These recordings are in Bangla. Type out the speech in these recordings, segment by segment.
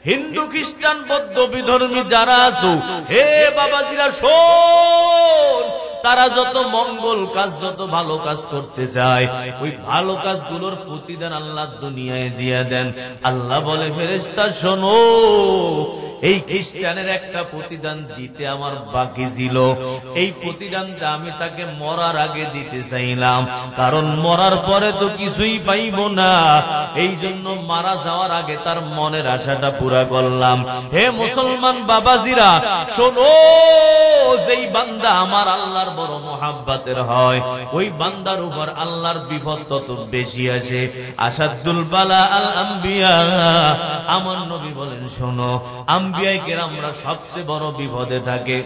হিন্দু খ্রিস্টান বৌদ্ধ বিধর্মী যারা আছো, হে বাবাজিরা শোন, তারা যত মঙ্গল কাজ, যত ভালো কাজ করতে চায়, ওই ভালো কাজগুলোর প্রতিদান আল্লাহ দুনিয়ায় দিয়ে দেন। আল্লাহ বলে, ফেরেশতা শোনো, এই খ্রিস্টানের একটা প্রতিদান দিতে আমার বাকি ছিল, এই প্রতিদানটা আমি তাকে মরার আগে দিতে চাইলাম, কারণ মরার পরে তো কিছুই পাইব না, এই জন্য মারা যাওয়ার আগে তার মনের আশাটা পুরা করলাম। হে মুসলমান বাবাজিরা শোনো, যেই বান্দা আমার আল্লাহর বড় মুহাব্বতের হয়, ওই বান্দার উপর আল্লাহর বিপদ তত বেশি আসে। আসাদুল বালা আল আম্বিয়া, আমার নবী বলেন শোনো, আম্বিয়ায়ে কেরামরা সবচেয়ে বড় বিপদে থাকে।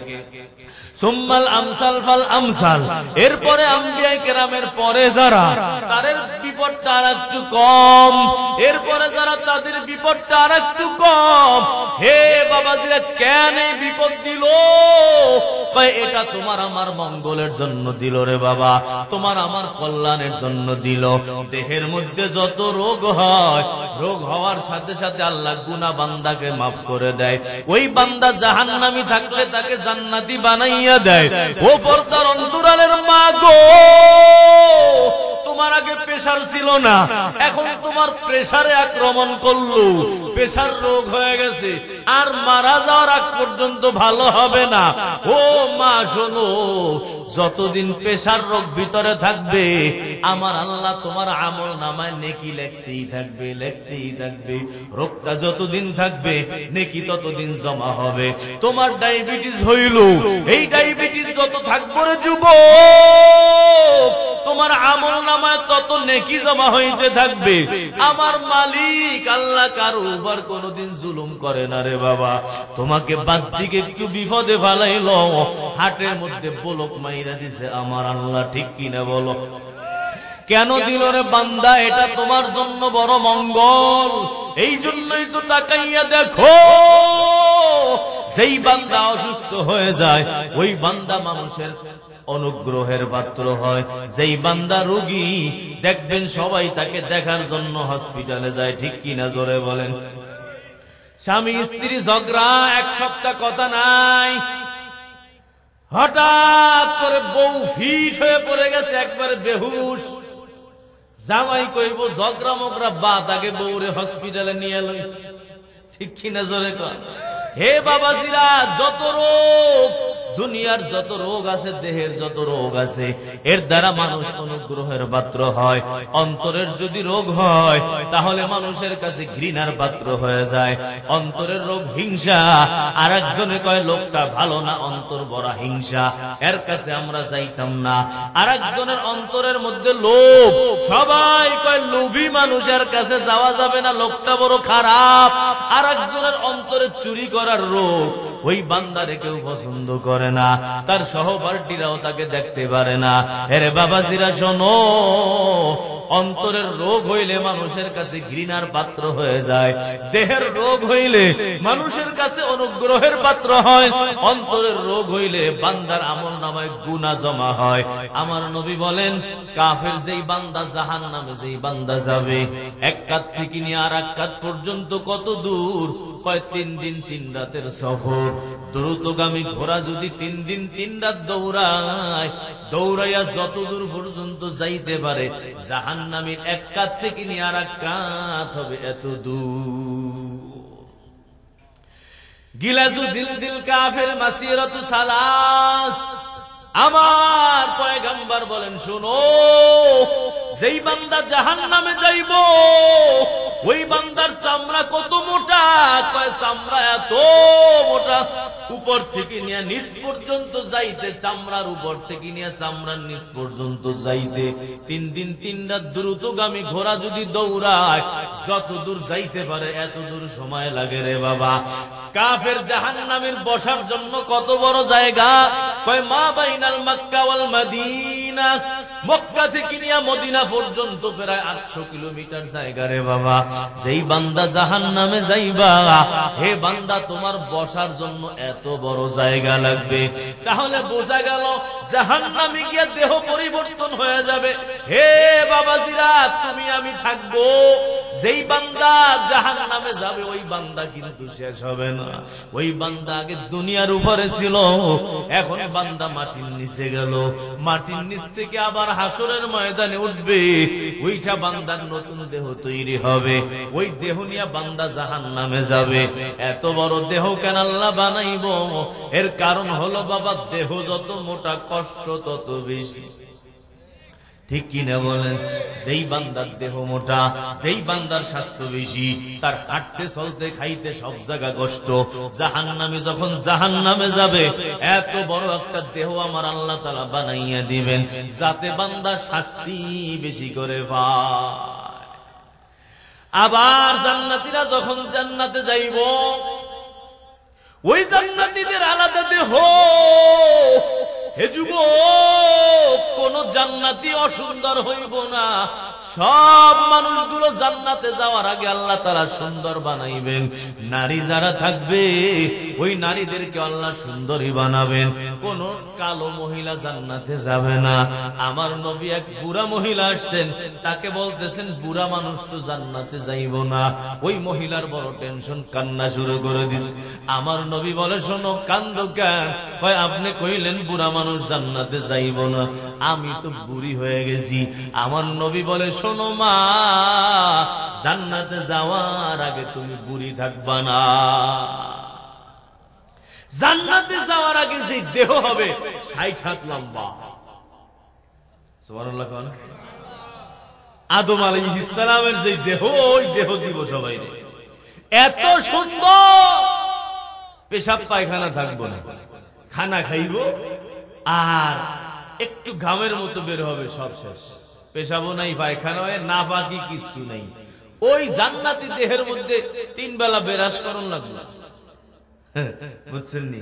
সুম্মাল আমসাল ফাল আমসাল, এরপরে আম্বিয়ায়ে কেরামের পরে যারা, তাদের বিপদটা আর একটু কম, এরপরে যারা, তাদের বিপদটা আর একটু কম। হে বাবাজিরা, কেন এই বিপদ দিল? এটা তোমার আমার মঙ্গলের জন্য দিল রে বাবা, তোমার আমার কল্যাণের জন্য দিল। দেহের মধ্যে যত রোগ হয়, রোগ হওয়ার সাথে সাথে আল্লাহ গুনাহ বান্দাকে মাফ করে দেয়। ওই বান্দা জাহান্নামী থাকলে তাকে জান্নাতি বানাইয়া দেয়। ও পর্দার অন্তরালের মা গো, তোমার আগে প্রেসার ছিল না, এখন তোমার প্রেসারে আক্রমণ করলো, প্রেসার রোগ হয়ে গেছে, আর মারা যাওয়ার আগ পর্যন্ত ভালো হবে না। ও মা শোনো, যতদিন প্রেসার রোগ ভিতরে থাকবে, আমার আল্লাহ তোমার আমল নামায় নেকি লিখতেই থাকবে, লিখতেই থাকবে। রোগটা যতদিন থাকবে, নেকি ততদিন জমা হবে। তোমার ডায়াবেটিস হইল, এই ডায়াবেটিস যত থাকবে রে যুবক, তোমার আমল নামায় তত নেকি জমা হইতে থাকবে। আমার মালিক আল্লাহ কারো উপর কোনদিন জুলুম করে না রে বাবা। তোমাকে বাহ্যিক একটু বিপদে ফেলাইল, হাটের মধ্যে বলক মাইরা দিছে আমার আল্লাহ, ঠিক কিনা বলো? কেন দিল রে বান্দা? এটা তোমার জন্য বড় মঙ্গল। এই জন্যই তো তাকাইয়া দেখো, যেই বান্দা অসুস্থ হয়ে যায়, ওই বান্দা মানুষের অনুগ্রহের পাত্র হয়। যেই বান্দা রোগী, দেখবেন সবাই তাকে দেখার জন্য হসপিটালে যায়, ঠিক কিনা জোরে বলেন? স্বামী স্ত্রী ঝগড়া, এক সপ্তাহ কথা নাই, হঠাৎ করে বউ ফিট হয়ে পড়ে গেছে, একবারে বেহুশ। জামাই কইব ঝগড়া মগরা বাদ, আগে বউরে হসপিটালে নিয়ে এলো, ঠিক কিনা জোরে কর? হে বাবাজিরা, যত রোগ, দুনিয়ার যত রোগ আছে, দেহের যত রোগ আছে, এর দ্বারা মানুষ অনুগ্রহের পাত্র হয়। অন্তরের যদি রোগ হয়, তাহলে মানুষের কাছে ঘৃণার পাত্র হয়ে যায়। অন্তরের রোগ হিংসা, আর একজনে কয় লোকটা ভালো না, অন্তর বড় হিংসা, এর কাছে আমরা যাইতাম না। আর একজনের অন্তরের মধ্যে লোভ, সবাই কয় লোভী মানুষের কাছে যাওয়া যাবে না, লোকটা বড় খারাপ। আর একজনের অন্তরে চুরি করার রোগ, ওই বান্দারে কেউ পছন্দ করে না, তার সহপাঠীরাও তাকে দেখতে পারে না। আরে বাবাজিরা শোনো, অন্তরের রোগ হইলে মানুষের কাছে ঘৃণার পাত্র হয়ে যায়, দেহের রোগ হইলে মানুষের কাছে অনুগ্রহের পাত্র হয়, অন্তরের রোগ হইলে বান্দার আমলনামায় গুনাহ জমা হয়। আমার নবী বলেন, কাফের যেই বান্দা জাহান্নামে যেই বান্দা যাবে, এক কাত থেকে নিয়ে আর এক কাত পর্যন্ত কত দূর? কয় 3 দিন 3 রাতের সফর। দ্রুতগামী ঘোড়া যদি 3 দিন 3 রাত দৌড়ায়, দৌড়াইয়া যত দূর পর্যন্ত যাইতে পারে, জাহান্নামীর এক কাত থেকে নিয়ে আর এক কাত হবে এত দূর। গিলাসু জিলজিল কাফের মাসিরাতু সালাস। আমার পয়গম্বর বলেন শোনো, যেই বান্দা জাহান্নামে যাইব, ওই বান্দার চামড়া কত মোটা? কয় চামড়া এত মোটা, উপর থেকে নিয়ে নিচ পর্যন্ত যাইতে, চামড়ার উপর থেকে নিয়ে চামড়ার নিচ পর্যন্ত যাইতে 3 দিন 3 রাত দ্রুতগামী ঘোড়া যদি দৌড়ায়, যত দূর যাইতে পারে এত দূর সময় লাগে রে বাবা। কাফের জাহান্নামের বসার জন্য কত বড় জায়গা? কয় মা বাইনাল মক্কা ওয়াল মদিনা, মক্কা থেকে নিয়ে মদিনা পর্যন্ত প্রায় 800 কিলোমিটার জায়গা রে বাবা। যেই বান্দা জাহান্নামে যাইবা, হে বান্দা তোমার বসার জন্য এত বড় জায়গা লাগবে। তাহলে বোঝা গেল জাহান্নামে গিয়ে দেহ পরিবর্তন হয়ে যাবে। হে বাবাজিরা, তুমি আমি থাকবো। যেই বান্দা জাহান্নামে যাবে ওই বান্দা কিন্তু শেষ হবে না। ওই বান্দা আগে দুনিয়ার উপরে ছিল, এখন বান্দা মাটির নিচে গেল। মাটির নিচ থেকে আবার হাসরের ময়দানে উঠবে। ওইটা বান্দার নতুন দেহ তৈরি হবে। ওই দেহ নিয়ে বান্দা জাহান্নামে যাবে। এত বড় দেহ কেন আল্লাহ বানাইবো? এর কারণ হলো বাবা, দেহ যত মোটা কষ্ট তত বেশি। ঠিক কিনা বলেন? যেই বান্দার দেহ মোটা, যেই বান্দার স্বাস্থ্য বেশি, তার হাঁটতে চলতে খাইতে সব জায়গা কষ্ট। জাহান্নামে যখন জাহান্নামে যাবে, এত বড় একটা দেহ আমার আল্লাহ তাআলা বানাইয়া দিবেন যাতে বান্দা শাস্তি বেশি করে পায়। আবার জান্নাতীরা যখন জান্নাতে যাইব, ওই জান্নাতীদের আলাদা দেহ। হে যুবক, কোন জান্নাতি অসুন্দর হইব না। সব মানুষগুলো জান্নাতে যাওয়ার আগে আল্লাহ তাআলা সুন্দর বানাইবেন। নারী যারা থাকবে ওই নারীদেরকে আল্লাহ সুন্দরী বানাবেন। কোন কালো মহিলা জান্নাতে যাবে না। আমার নবী এক বুড়া মহিলা আসছেন, তাকে বলতেছেন বুড়া মানুষ তো জান্নাতে যাইব না। ওই মহিলার বড় টেনশন, কান্না শুরু করে দিস। আমার নবী বলে, শোনো, কান্দো কেন? কয়, আপনি কইলেন বুড়া মানুষ জান্নাতে যাইব না, আমি তো বুড়ি হয়ে গেছি। আমার নবী বলে, শোনো মা, জান্নাতে যাওয়ার আগে তুমি বুড়ি থাকবা না। জান্নাতে যাওয়ার আগে যে দেহ হবে 60 হাত লম্বা। সুবহানাল্লাহ। আদম আলাইহিস সালামের যে দেহ, ওই দেহ দিব সবাই। এত সুন্দর, পেশাব পায়খানা থাকবো না, খানা খাইব আর একটু ঘামের মতো বের হবে, সব শেষ। পেশাবও নাই, পায়খানা না, বাকি কিছু নাই। ওই জান্নাতি দেহের মধ্যে 3 বেলা ব্রাশ করন লাগলো, বুঝছেন নি?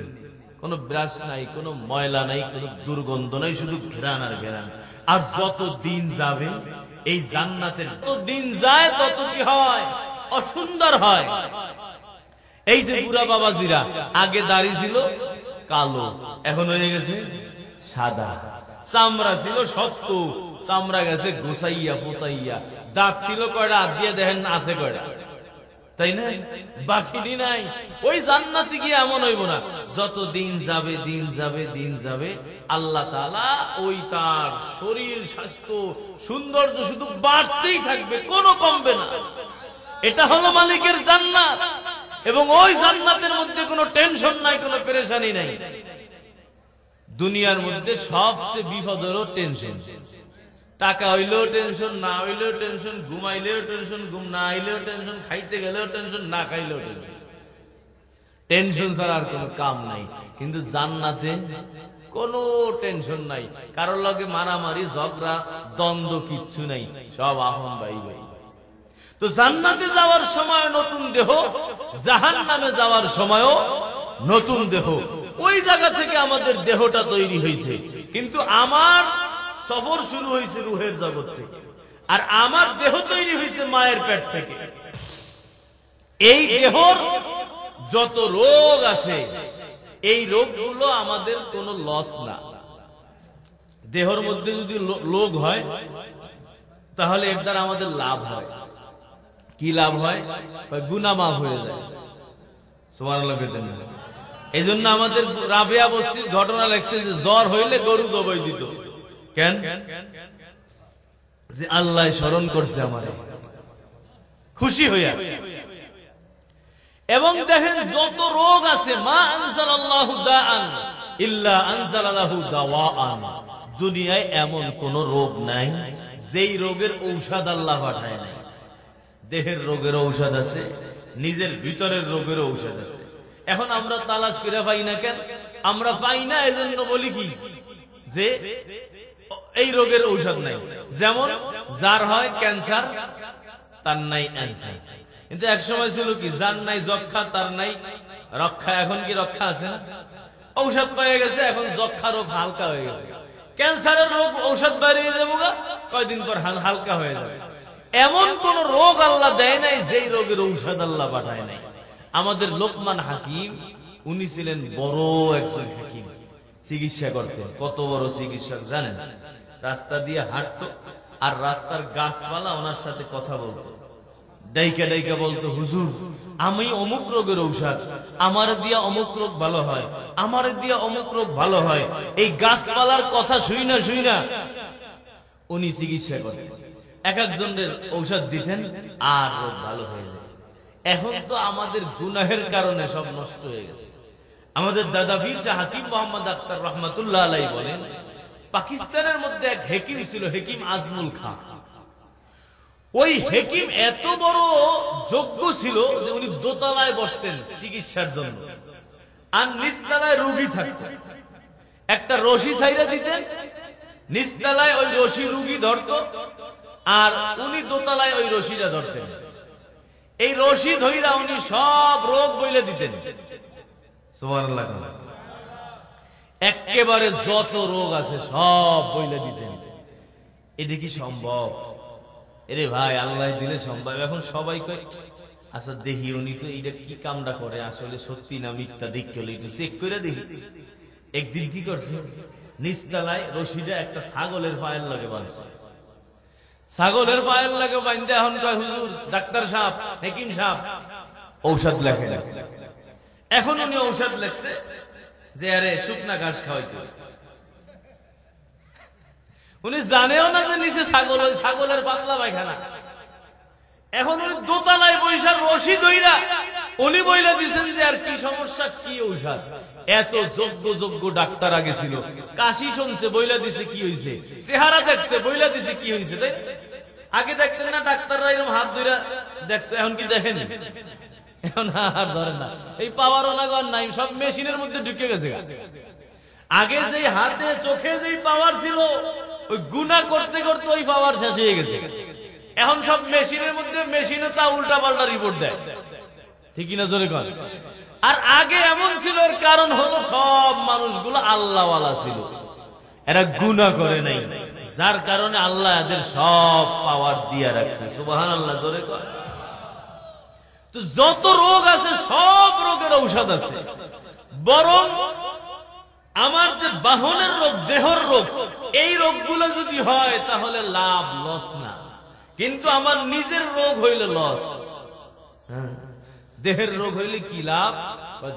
কোন ব্রাশ নাই, কোন ময়লা নাই, কোন দুর্গন্ধ নাই, শুধু ঘেরান আর ঘেরান। আর যত দিন যাবে এই জান্নাতের, যত দিন যায় তত কি হয়? অসুন্দর হয়। এই যে বুড়া বাবাজিরা, আগে দাড়ি ছিল কালো, এখন হয়ে গেছে সাদা। চামড়া ছিল শক্ত, চামড়া গেছে গোসাইয়া পোতাইয়া। দাঁত ছিল কয়টা, হাত দিয়ে দেখেন আছে কয়টা, তাই না? বাকিটি নাই। ওই জান্নাতে গিয়ে এমন হইব না, যত দিন যাবে দিন যাবে দিন যাবে, আল্লাহ তাআলা ওই তার শরীর স্বাস্থ্য সৌন্দর্য শুধু বাড়তেই থাকবে, কোনো কমবে না। এটা হলো মালিকের জান্নাত। এবং ওই জান্নাতের মধ্যে কোনো টেনশন নাই, কোনো পেরেশানি নাই। দুনিয়ার মধ্যে সবচেয়ে বিপদ হলো টেনশন। টাকা হইলেও টেনশন, না হইলেও টেনশন, ঘুমাইলেও টেনশন, ঘুম না আইলেও টেনশন, খাইতে গেলেও টেনশন, না খাইলেও টেনশন। টেনশন ছাড়া আর কোনো কাম নাই। কিন্তু জান্নাতে কোনো টেনশন নাই, কারোর লগে মারামারি ঝগড়া দ্বন্দ্ব কিচ্ছু নাই, সব আপন ভাই ভাই। তো জান্নাতে যাওয়ার সময় নতুন দেহ, জাহান্নামে যাওয়ার সময়ও নতুন দেহ। ওই জায়গা থেকে আমাদের দেহটা তৈরি হয়েছে, কিন্তু আমার সফর শুরু হয়েছে রুহের জগৎ থেকে, আর আমার দেহ তৈরি হয়েছে মায়ের পেট থেকে। এই দেহর যত রোগ আছে, এই রোগগুলো আমাদের কোনো লস না। দেহর মধ্যে যদি রোগ হয় তাহলে এর দ্বারা আমাদের লাভ হয়। কি লাভ হয়? গুনাহ মাফ হয়ে যায়। সুবহানাল্লাহ। এই জন্য আমাদের রাবেয়া বস্তির ঘটনা লেখছে যে জ্বর হইলে গরু জবাই দিত। কেন? যে আল্লাহ স্মরণ করছে আমারে, খুশি হইয়া। এবং দেখেন যত রোগ আছে, মা আনজালাল্লাহু দাআন ইল্লা আনজালা লাহু দাওয়াআন। দুনিয়ায় এমন কোন রোগ নাই যেই রোগের ঔষধ আল্লাহ পাঠায় নাই। দেহের রোগের ঔষধ আছে, নিজের ভিতরের রোগের ঔষধ আছে। এখন আমরা তালাশ করে পাই না। কেন আমরা পাই না? এজন্য বলি কি যে এই রোগের ঔষধ নাই। যেমন যার হয় ক্যান্সার, তার নাই অ্যান্সার। কিন্তু এক সময় ছিল কি, যার নাই যক্ষা, তার নাই রক্ষা। এখন কি রক্ষা আছে না? ঔষধ পেয়ে গেছে, এখন যক্ষা রোগ হালকা হয়ে গেছে। ক্যান্সারের রোগ ঔষধ বাড়িয়ে যাবো গা, কয়দিন পর হালকা হয়ে যাবে। এমন কোন রোগ আল্লাহ দেয় নাই যেই রোগের ঔষধ আল্লাহ পাঠায় নাই। আমাদের লোকমান হাকিম, উনি ছিলেন বড় একজন হাকিম, চিকিৎসা করতেন। কত বড় চিকিৎসক জানেন? রাস্তা দিয়ে হাঁটতো আর রাস্তার গাছপালা ওনার সাথে কথা বলতো, ডাইকা ডাইকা বলতো, হুজুর আমি অমুক রোগের ঔষধ, আমার দিয়া অমুক রোগ ভালো হয়, আমার দিয়া অমুক রোগ ভালো হয়। এই গাছপালার কথা শুই না উনি চিকিৎসা করতেন। এক একজনের ঔষধ দিতেন আর রোগ ভালো হয়ে যায়। এখন তো আমাদের গুনাহের কারণে সব নষ্ট হয়ে গেছে। আমাদের দাদা পীর শাহ হাকিম মোহাম্মদ আখতার রহমাতুল্লাহ আলাইহি বলেন, পাকিস্তানের মধ্যে এক হেকিম ছিল, হেকিম আজমুল খান। ওই হেকিম এত বড় যোগ্য ছিল যে উনি দোতলায় বসতেন চিকিৎসার জন্য, আর নিচতলায় রোগী থাকত। একটা রশি ছাইরা দিতেন, নিচতলায় ওই রশি রোগী ধরত, আর উনি দোতলায় ওই রশিটা ধরতেন। এই রশি ধইরা উনি সব রোগ বইলে দিতেন। সুবহানাল্লাহ। একেবারে যত রোগ আছে সব বইলে দিতেন। এটা কি সম্ভব? এরে ভাই, আল্লাহ দিলে সম্ভব। এখন সবাই কয় আচ্ছা দেখি উনি তো এইটা কি কামটা করে, আসলে সত্যি না মিথ্যা দেখতে হলে একটু চেক করে দেখি। একদিন কি করছে, নিচতলায় রশিটা একটা ছাগলের পায়ের লাগে বাঁধছে। ছাগলের পায়ের লাগে বাঁধতে এখন কয়, হুজুর ডাক্তার সাহেব, হেকিম সাহেব ঔষধ লেখে। এখন উনি ঔষধ লেখছে যে আরে শুকনা ঘাস খাওয়াইতে। উনি জানেও না যে নিচে ছাগল, ওই ছাগলের পাতলা পায়খানা। এখন উনি দোতলায় বৈশাখ রশি দইরা উনি বইলা দিচ্ছেন যে আর কি সমস্যা, কি ঔষধ। এত যোগ্য ডাক্তার আগে ছিল, কাশি শুনছে বইলা দিছে কি হয়েছে, চেহারা দেখছে বইলা দিছে কি হয়েছে। তাই আগে দেখতেন না ডাক্তাররা এরকম হাত ধইরা দেখতো, এখন কি দেখেন? এখন আর ধরে না, এই পাওয়ার অনাগর নাই, সব মেশিনের মধ্যে ঢুকে গেছে। আগে যে হাতে চোখে যেই পাওয়ার ছিল, ওই গুনাহ করতে করতে ওই পাওয়ার শেষ হয়ে গেছে। এখন সব মেশিনের মধ্যে, মেশিনও তা উল্টা পাল্টা রিপোর্ট দেয়, ঠিক না জোরে কর। আর আগে এমন ছিল, এর কারণ হলো সব মানুষগুলো আল্লাহওয়ালা ছিল, এরা গুনাহ করে নাই, যার কারণে আল্লাহ এদের সব পাওয়ার দিয়া রাখছে। সুবহানাল্লাহ জোরে কর। তো যত রোগ আছে সব রোগের ঔষধ আছে, বরং আমার যে বাহনের রোগ, দেহর রোগ, এই রোগগুলো যদি হয় তাহলে লাভ, লস না। কিন্তু আমার নিজের রোগ হইলে লস। দেহের রোগ হইলে কি লাভ?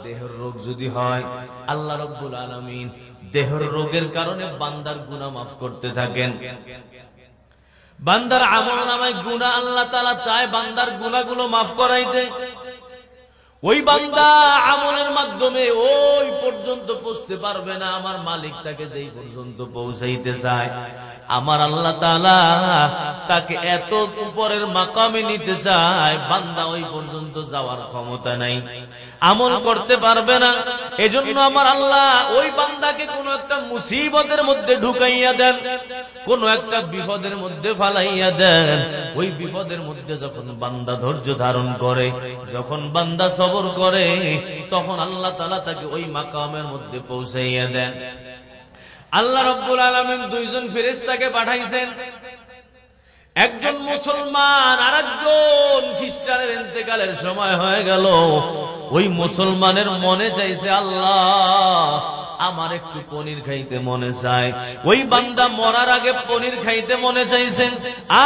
দেহের রোগ যদি হয়, আল্লাহ রাব্বুল আলামিন দেহের রোগের কারণে বান্দার গুনাহ মাফ করতে থাকেন। বান্দার আমলনামায় গুনাহ আল্লাহ তাআলা চায় বান্দার গুনাহগুলো মাফ করাইতে। ওই বান্দা আমলের মাধ্যমে ওই পর্যন্ত পৌঁছতে পারবে না আমার মালিক তাকে যেই পর্যন্ত পৌঁছাইতে চায়। আমার আল্লাহ তাআলা তাকে এত উপরের মাকামে নিতে চায়, বান্দা ওই পর্যন্ত যাওয়ার ক্ষমতা নাই, আমল করতে পারবে না। এজন্য আমার আল্লাহ ওই বান্দাকে কোন একটা মুসিবতের মধ্যে ঢুকাইয়া দেন, কোন একটা বিপদের মধ্যে ফালাইয়া দেন। ওই বিপদের মধ্যে যখন বান্দা ধৈর্য ধারণ করে, যখন বান্দা সবর করে, তখন আল্লাহ তাআলা তাকে ওই মাকামের মধ্যে পৌঁছাইয়া দেন। আল্লাহ রাব্বুল আলামিন দুইজন ফেরেশতাকে পাঠাইছেন, একজন মুসলমান আর একজন খ্রিস্টানের ইন্তেকালের সময় হয়ে গেল। ওই মুসলমানের মনে চাইছে, আল্লাহ আমার একটু পনির খাইতে মনে চায়। ওই বান্দা মরার আগে পনির খাইতে মনে চাইছেন।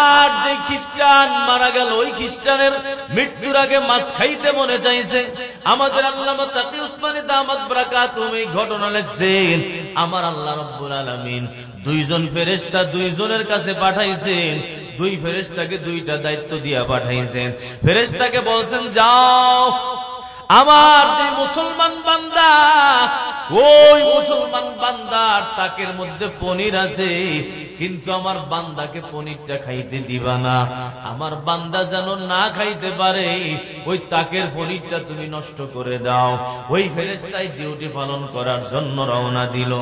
আর যে খ্রিস্টান মারা গেল, ওই খ্রিস্টানের মৃত্যুর আগে মাছ খাইতে মনে চাইছে। আমাদের আল্লামা তাকি উসমানী দামাত বারাকাতুহু এই ঘটনা লিখছেন, আমার আল্লাহ রাব্বুল আলামিন দুইজন ফেরেশতা দুইজনের কাছে পাঠাইছেন। দুই ফেরেশতাকে দুইটা দায়িত্ব দিয়া পাঠাইছেন। ফেরেশতাকে বলছেন, যাও আমার যে মুসলমান বান্দা, ওই মুসলমান বান্দার তাকের মধ্যে পনির আছে, কিন্তু আমার বান্দাকে পনিরটা খাইতে দিবা না। আমার বান্দা যেন না খাইতে পারে, ওই তাকের পনিরটা তুমি নষ্ট করে দাও। ওই ফেরেশতাই ডিউটি পালন করার জন্য রওনা দিল।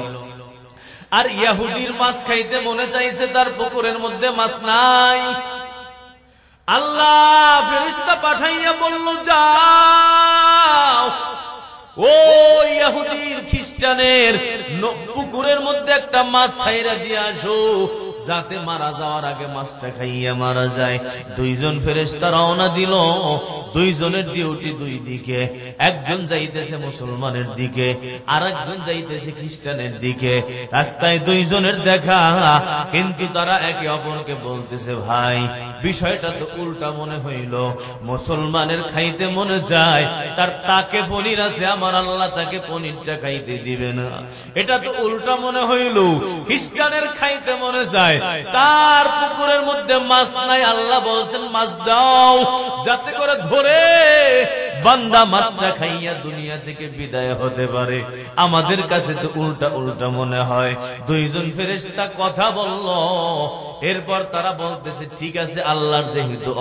আর ইহুদির মাছ খাইতে মনে চাইছে, তার পুকুরের মধ্যে মাছ নাই। আল্লাহ ফেরেশতা পাঠাইয়া বলল, যাও ও ইহুদির খ্রিস্টান খ্রিস্টানের পুকুরের মধ্যে একটা মাছ ছাইরা দিয়ে আসো, যাতে মারা যাওয়ার আগে মাছটা খাইয়া মারা যায়। দুইজন ফেরেশতা রওনা দিল, দুইজনের ডিউটি দুই দিকে, একজন যাইতেছে মুসলমানের দিকে, আর একজন যাইতেছে খ্রিস্টানের দিকে। রাস্তায় দুইজনের দেখা, কিন্তু তারা একে অপরকে বলতেছে, ভাই বিষয়টা তো উল্টা মনে হইল, মুসলমানের খাইতে মনে যায়, তাকে পনির আছে, আমার আল্লাহ তাকে পনিরটা খাইতে দিবে না। এটা তো উল্টা মনে হইল, খ্রিস্টানের খাইতে মনে যায়, তার পুকুরের মধ্যে মাছ নাই, আল্লাহ বলছেন মাছ দাও, যাতে করে ধরে বান্দা মাছটা খাইয়া দুনিয়া থেকে বিদায় হতে পারে। আমাদের কাছে তো উল্টা উল্টা মনে হয়। দুইজন ফেরেশতা কথা বলল, এরপর তারা বলতেছে, ঠিক আছে, আল্লাহর যেহেতু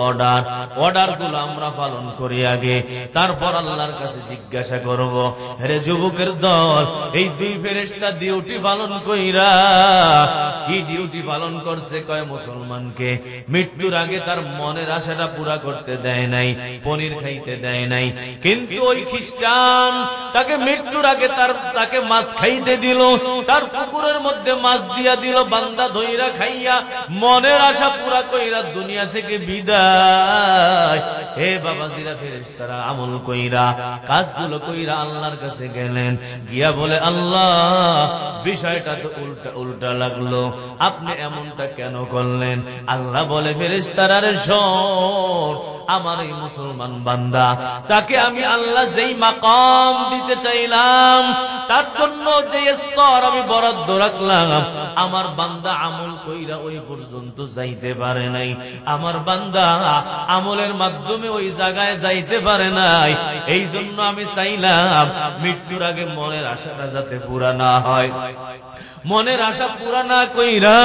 অর্ডার গুলো আমরা পালন করি আগে, তারপর আল্লাহর কাছে জিজ্ঞাসা করব। হে যুবকের দল, এই দুই ফেরেশতা ডিউটি পালন কইরা কি ডিউটি পালন করছে? কয় মুসলমানকে মৃত্যুর আগে তার মনের আশাটা পুরা করতে দেয় নাই, পনির খাইতে দেয় নাই, কিন্তু ওই খ্রিস্টান তাকে মৃত্যুর আগে তাকে মাছ খাইতে দিল, তার পুকুরের মধ্যে মাছ দিয়া দিল, বান্দা ধইরা খাইয়া মনের আশা পুরা কইরা দুনিয়া থেকে বিদায়। হে বাবাজিরা, ফেরেশতারা আমল কইরা কাজগুলো কইরা আল্লাহর কাছে গেলেন, গিয়া বলে, আল্লাহ বিষয়টা তো উল্টা উল্টা লাগলো, আপনি এমনটা কেন করলেন? আল্লাহ বলে, ফেরেশতারা রে শোন, আমার এই মুসলমান বান্দা, তাকে আমি আল্লাহ যেই মাকাম দিতে চাইলাম, তার জন্য যে স্তর আমি বরাদ্দ রাখলাম, আমার বান্দা আমল কইরা ওই পর্যন্ত যাইতে পারে নাই, আমার বান্দা আমলের মাধ্যমে ওই জায়গায় যাইতে পারে নাই। এই জন্য আমি চাইলাম মৃত্যুর আগে মনের আশাটা যাতে পুরা না হয়, মনের আশা পুরা না কইরা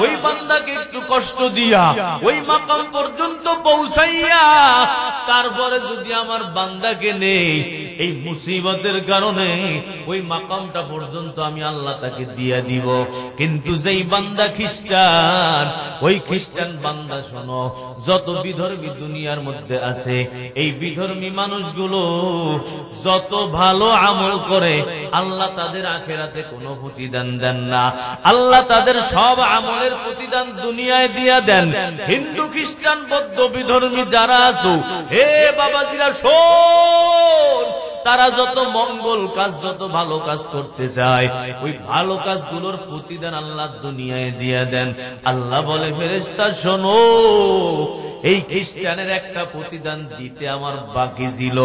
ওই বান্দাকে একটু কষ্ট দিয়া ওই মাকাম পর্যন্ত পৌঁছাইয়া তারপরে যদি আমার বান্দাকে নেই, এই মুসিবতের কারণে ওই মাকামটা পর্যন্ত আমি আল্লাহ তাকে দিয়া দিব। কিন্তু যেই বান্দা খ্রিস্টান, ওই খ্রিস্টান বান্দা, শোনো, যত বিধর্মী দুনিয়ার মধ্যে আছে, এই বিধর্মী মানুষগুলো যত ভালো আমল করে, আল্লাহ তাদের আখিরাতে কোনো প্রতিদান দেন না, আল্লাহ তাদের সব আমলের প্রতিদান দুনিয়ায় দিয়া দেন। হিন্দু খ্রিস্টান বৌদ্ধ বিধর্মী যারা আছো, হে বাবাজিরা শোন, তারা যত মঙ্গল কাজ, যত ভালো কাজ করতে চায়, ওই ভালো কাজগুলোর প্রতিদান আল্লাহ দুনিয়ায় দিয়া দেন। আল্লাহ বলে, ফেরেশতা শোনো, এই খ্রিস্টানের একটা প্রতিদান দিতে আমার বাকি ছিল,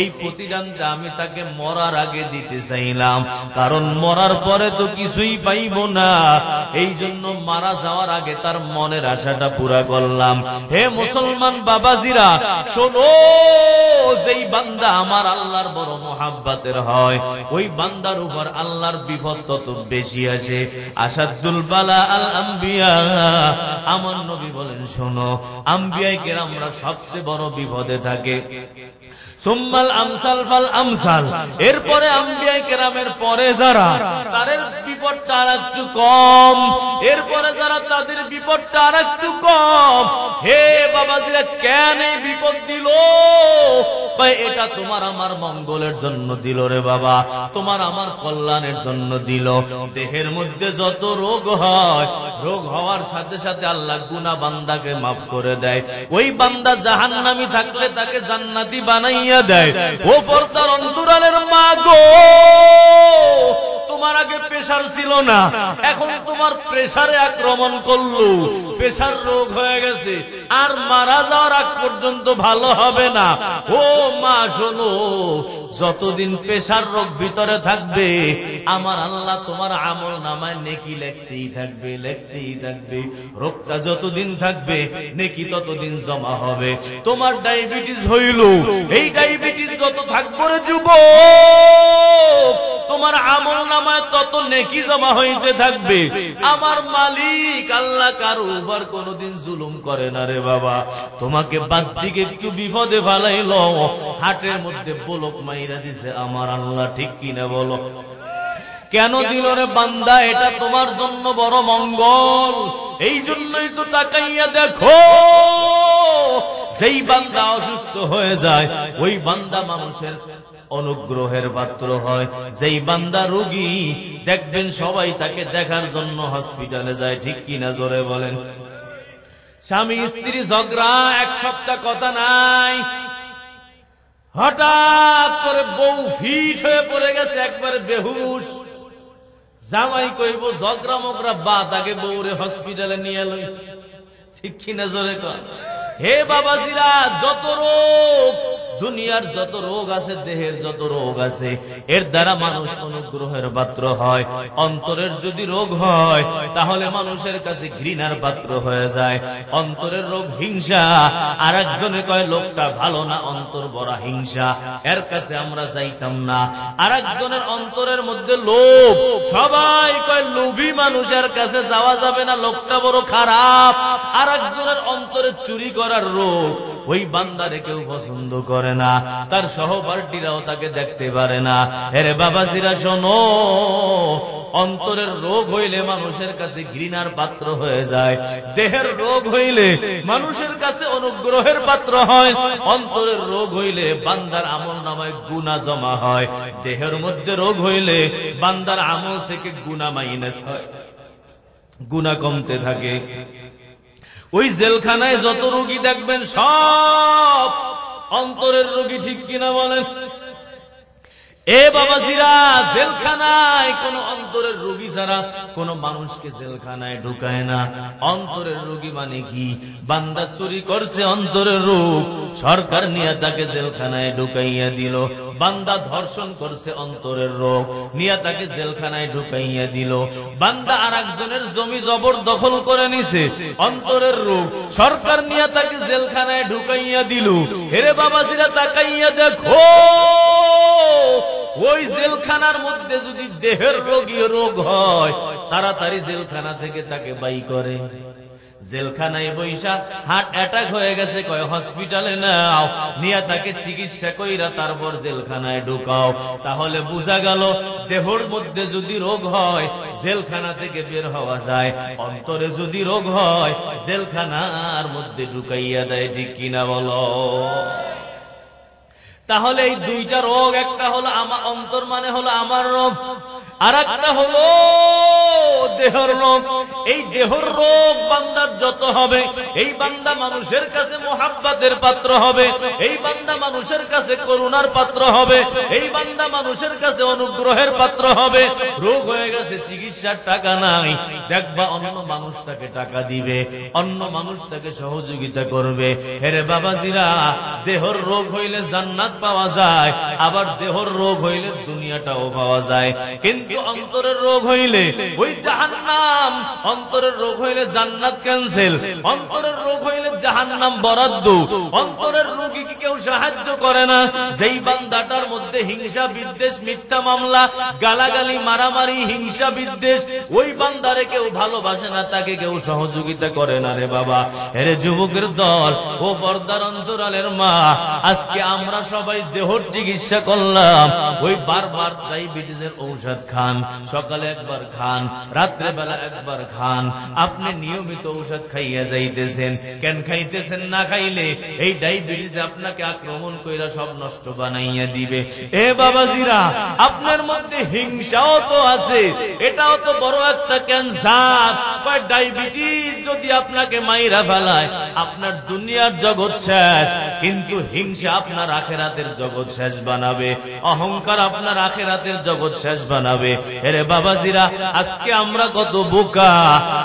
এই প্রতিদানটা আমি তাকে মরার আগে দিতে চাইলাম, কারণ মরার পরে তো কিছুই পাইব না, এই জন্য মারা যাওয়ার আগে তার মনের আশাটা পুরা করলাম। হে মুসলমান বাবাজিরা শোনো, যেই বান্দা আমার আল্লাহর বড় মোহাব্বতের হয়, ওই বান্দার উপর আল্লাহর বিপদ তত বেশি আসে। আসাদুল বালা আল আম্বিয়া, আমার নবী বলেন, শোনো, আম্বিয়ায়ে কেরামরা সবচেয়ে বড় বিপদে থাকে, সুম্মাল আমসাল ফাল আমসাল, এরপরে আম্বিয়ায়ে কেরামের পরে যারা, তাদের বিপদটা আর একটু কম, এরপরে যারা, তাদের বিপদটা আর একটু কম। হে বাবাজিরা, কেন এই বিপদ দিল? এটা তোমার আমার মঙ্গলের জন্য দিল রে বাবা, তোমার আমার কল্যাণের জন্য দিল। দেহের মধ্যে যত রোগ হয়, রোগ হওয়ার সাথে সাথে আল্লাহ গুনাহ বান্দাকে মাফ করে দেয়। ওই বান্দা জাহান্নামী থাকলে তাকে জান্নাতি বানাইয়া দেয়। ও পর্দার অন্তরালের মা গো, তোমার আগে প্রেসার ছিল না, এখন তোমার প্রেসারে আক্রমণ করলো, প্রেসার রোগ হয়ে গেছে, আর মারা যাওয়ার আগ পর্যন্ত ভালো হবে না। ও মা শোনো, যতদিন প্রেসার রোগ ভিতরে থাকবে, আমার আল্লাহ তোমার আমল নামায় নেকি লিখতেই থাকবে, লিখতেই থাকবে। রোগটা যতদিন থাকবে, নেকি ততদিন জমা হবে। তোমার ডায়াবেটিস হইল, এই ডায়াবেটিস যত থাকবে রে যুবক, তোমার আমল নামায় তত নেকি জমা হইতে থাকবে। আমার মালিক আল্লাহ কারো উপর কোনদিন জুলুম করে না রে বাবা। তোমাকে বাহ্যিক একটু বিপদে ফেলাইল, হাটের মধ্যে বলক মাইরা দিছে আমার আল্লাহ, ঠিক কিনা বলো? কেন দিল রে বান্দা? এটা তোমার জন্য বড় মঙ্গল। এই জন্যই তো তাকাইয়া দেখো, যেই বান্দা অসুস্থ হয়ে যায় ওই বান্দা মানুষের অনুগ্রহের পাত্র হয়। যেই বান্দা রোগী দেখবেন সবাই তাকে দেখার জন্য হসপিটালে যায়, ঠিক কিনা জোরে বলেন। স্বামী স্ত্রী ঝগড়া, এক সপ্তাহ কথা নাই, হঠাৎ করে বউ ফিট হয়ে পড়ে গেছে, একবারে বেহুশ। জামাই কইব ঝগড়া মগরা বাদ, আগে বউরে হসপিটালে নিয়ে এলো, ঠিক কিনা জোরে কর। হে বাবাজিরা, যত রোগ দুনিয়ার, যত রোগ আছে, দেহের যত রোগ আছে, এর দ্বারা মানুষ অনুগ্রহের পাত্র হয়। অন্তরের যদি রোগ হয় তাহলে মানুষের কাছে ঘৃণার পাত্র হয়ে যায়। অন্তরের রোগ হিংসা, আর একজনে কয় লোকটা ভালো না, অন্তর বড়া হিংসা, এর কাছে আমরা যাইতাম না। আর একজনের অন্তরের মধ্যে লোভ, সবাই কয় লোভী মানুষের কাছে যাওয়া যাবে না, লোকটা বড় খারাপ। আর একজনের অন্তরে চুরি করার রোগ, ওই বান্দারে কেউ পছন্দ করে না, তার সহপাঠীরাও তাকে দেখতে পারে না। আরে বাবাজিরা শোনো, অন্তরের রোগ হইলে মানুষের কাছে ঘৃণার পাত্র হয়ে যায়, দেহের রোগ হইলে মানুষের কাছে অনুগ্রহের পাত্র হয়, অন্তরের রোগ হইলে বান্দার আমল নামায় গুনাহ জমা হয়, দেহের মধ্যে রোগ হইলে বান্দার আমল থেকে গুনাহ মাইনাস হয়, গুনাহ কমতে থাকে। ওই জেলখানায় যত রোগী দেখবেন সব অন্তরের রোগী, ঠিক কিনা বলেন। এ বাবাজিরা, জেলখানায় কোন অন্তরের রোগী ছাড়া কোন মানুষকে জেলখানায় ঢুকায় না। অন্তরের রোগী মানে কি? বান্দা চুরি করছে, অন্তরের রোগ, সরকার নিয়ে তাকে জেলখানায় ঢুকাইয়া দিল। বান্দা ধর্ষণ করছে, অন্তরের রোগ, নিয়ে তাকে জেলখানায় ঢুকাইয়া দিল। বান্দা আর একজনের জমি জবরদখল করে নিছে, অন্তরের রোগ, সরকার নিয়ে তাকে জেলখানায় ঢুকাইয়া দিল। হেরে বাবাজিরা, তাকাইয়া দেখো, ওই জেলখানার মধ্যে যদি দেহের রোগী রোগ হয়, তাড়াতাড়ি জেলখানা থেকে তাকে বাই করে। জেলখানায় বৈশা হার্ট অ্যাটাক হয়ে গেছে, কয় হসপিটালে নাও, নিয়ে তাকে চিকিৎসা কইরা তারপর জেলখানায় ঢুকাও। তাহলে বুঝা গেল, দেহর মধ্যে যদি রোগ হয় জেলখানা থেকে বের হওয়া যায়, অন্তরে যদি রোগ হয় জেলখানার মধ্যে ঢুকাইয়া দেয়, ঠিক কিনা বলো। তাহলে এই দুইটা রোগ, একটা হলো আমার অন্তর মানে হলো আমার রোগ, আর একটা হলো দেহর রোগ। এই দেহর রোগ বান্দার যত হবে, এই বান্দা মানুষের কাছে মোহাব্বতের পাত্র হবে, এই বান্দা মানুষের কাছে করুণার পাত্র হবে, এই বান্দা মানুষের কাছে অনুগ্রহের পাত্র হবে। রোগ হয়ে গেছে, চিকিৎসার টাকা নাই, দেখবা অন্য মানুষ তাকে টাকা দিবে, অন্য মানুষ তাকে সহযোগিতা করবে। হেরে বাবাজিরা, দেহর রোগ হইলে জান্নাত পাওয়া যায়, আবার দেহর রোগ হইলে দুনিয়াটাও পাওয়া যায়। কিন্তু অন্তরের রোগ হইলে ওই জাহান্নাম, অন্তরের রোগ হইলে জান্নাত ক্যান্সেল, অন্তরের রোগ হইলে জাহান্নাম বরাদ্দ। অন্তরের রোগী কি কেউ সাহায্য করে না? যেই বান্দাটার মধ্যে হিংসা বিদ্বেষ, মিথ্যা মামলা, গালাগালি, মারামারি, হিংসা বিদ্বেষ, ওই বান্দারে কেউ ভালোবাসে না, তাকে কেউ সহযোগিতা করে না রে বাবা। এরে যুবকের দল ও পর্দার অন্তরালের মা, আজকে আমরা সবাই দেহর চিকিৎসা করলাম, ওই বারবার ডায়াবেটিসের ঔষধ খান, সকালে একবার খান, রাত্রে বেলা একবার খান, আপনি নিয়মিত ঔষধ খাইয়া যাইতেছেন। কেন খাইতেছেন? না খাইলে এই ডায়াবেটিস আপনাকে আক্রমণ কইরা সব নষ্ট বানাইয়া দিবে। এ বাবাজিরা, আপনার মধ্যে হিংসাও তো আছে, এটাও তো বড় একটা ক্যান্সার। ডায়াবেটিস যদি আপনাকে মাইরা ফেলায়, আপনার দুনিয়ার জগৎ শেষ, কিন্তু হিংসা আপনার আখিরাতের জগৎ শেষ বানাবে, অহংকার আপনার আখিরাতের জগৎ শেষ বানাবে। এরে বাবাজিরা, আজকে আমরা কত বোকা,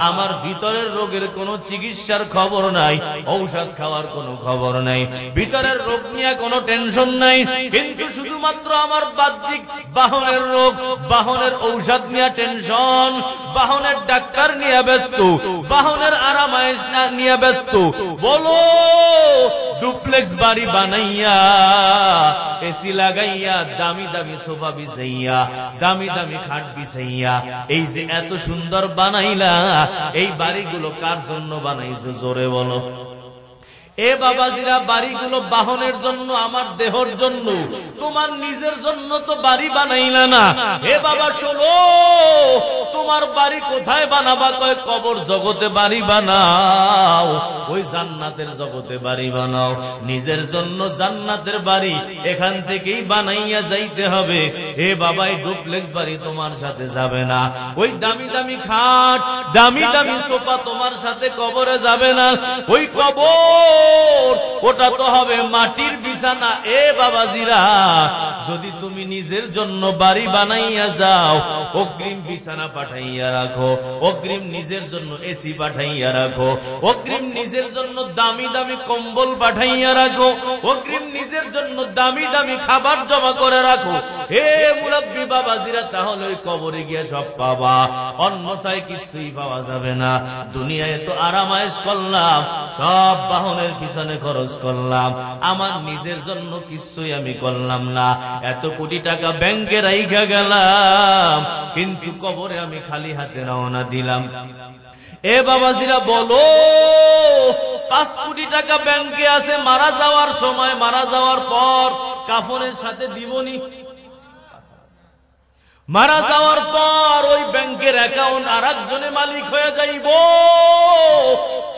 আমার ভিতরের রোগের কোনো চিকিৎসার খবর নাই, ঔষধ খাওয়ার কোনো খবর নাই, ভিতরের রোগ নিয়ে কোনো টেনশন নাই, কিন্তু শুধুমাত্র আমার বাহ্যিক বাহনের রোগ, বাহনের ঔষধ নিয়ে টেনশন, বাহনের ডাক্তার নিয়ে ব্যস্ত, বাহনের আরামায়েশ নিয়ে ব্যস্ত। বলো, ডুপ্লেক্স বাড়ি বানাইয়া, এসি লাগাইয়া, দামি দামি সোফা বিছাইয়া, দামি দামি খাট বিছাইয়া, এই যে এত সুন্দর বানাইলা, এই বাড়িগুলো কার জন্য বানাইছো? জোরে বলো। এ বাবাজিরা, বাড়িগুলো বাহনের জন্য, আমার দেহর জন্য, তোমার নিজের জন্য তো বাড়ি বানাইলা না। এ বাবা শোনো, তোমার বাড়ি কোথায় বানাবা? কয় কবর জগতে বাড়ি বানাও, ওই জান্নাতের জগতে বাড়ি বানাও। নিজের জন্য জান্নাতের বাড়ি এখান থেকেই বানাইয়া যাইতে হবে। এ বাবা, এই ডুপ্লেক্স বাড়ি তোমার সাথে যাবে না, ওই দামি দামি খাট, দামি দামি সোফা তোমার সাথে কবরে যাবে না। ওই কবর, ওটা তো হবে মাটির বিছানা। এ বাবাজিরা, যদি তুমি নিজের জন্য বাড়ি বানাইয়া যাও, অগ্রিম বিছানা পাঠাইয়া রাখো, অগ্রিম নিজের জন্য এসি পাঠাইয়া রাখো, অগ্রিম নিজের জন্য দামি দামি কম্বল পাঠাইয়া রাখো, অগ্রিম নিজের জন্য দামি দামি খাবার জমা করে রাখো। হে মুরব্বী বাবাজিরা, তাহলে ওই কবরে গিয়ে সব পাবা, অন্যথায় কিছুই পাওয়া যাবে না। দুনিয়ায় তো আরামায়েশ করলাম, সব বাহনের পিছনে খরচ করলাম, আমার নিজের জন্য কিছুই আমি করলাম না। এত কোটি টাকা ব্যাংকে রাইখা গেলাম, কিন্তু কবরে আমি খালি হাতে রওনা দিলাম। এ বাবাজিরা বলো, 5 কোটি টাকা ব্যাংকে আছে, মারা যাওয়ার সময়, মারা যাওয়ার পর কাফনের সাথে দিবনি? মারা যাওয়ার পর ওই ব্যাংকের অ্যাকাউন্ট আর একজনে মালিক হয়ে যাইব।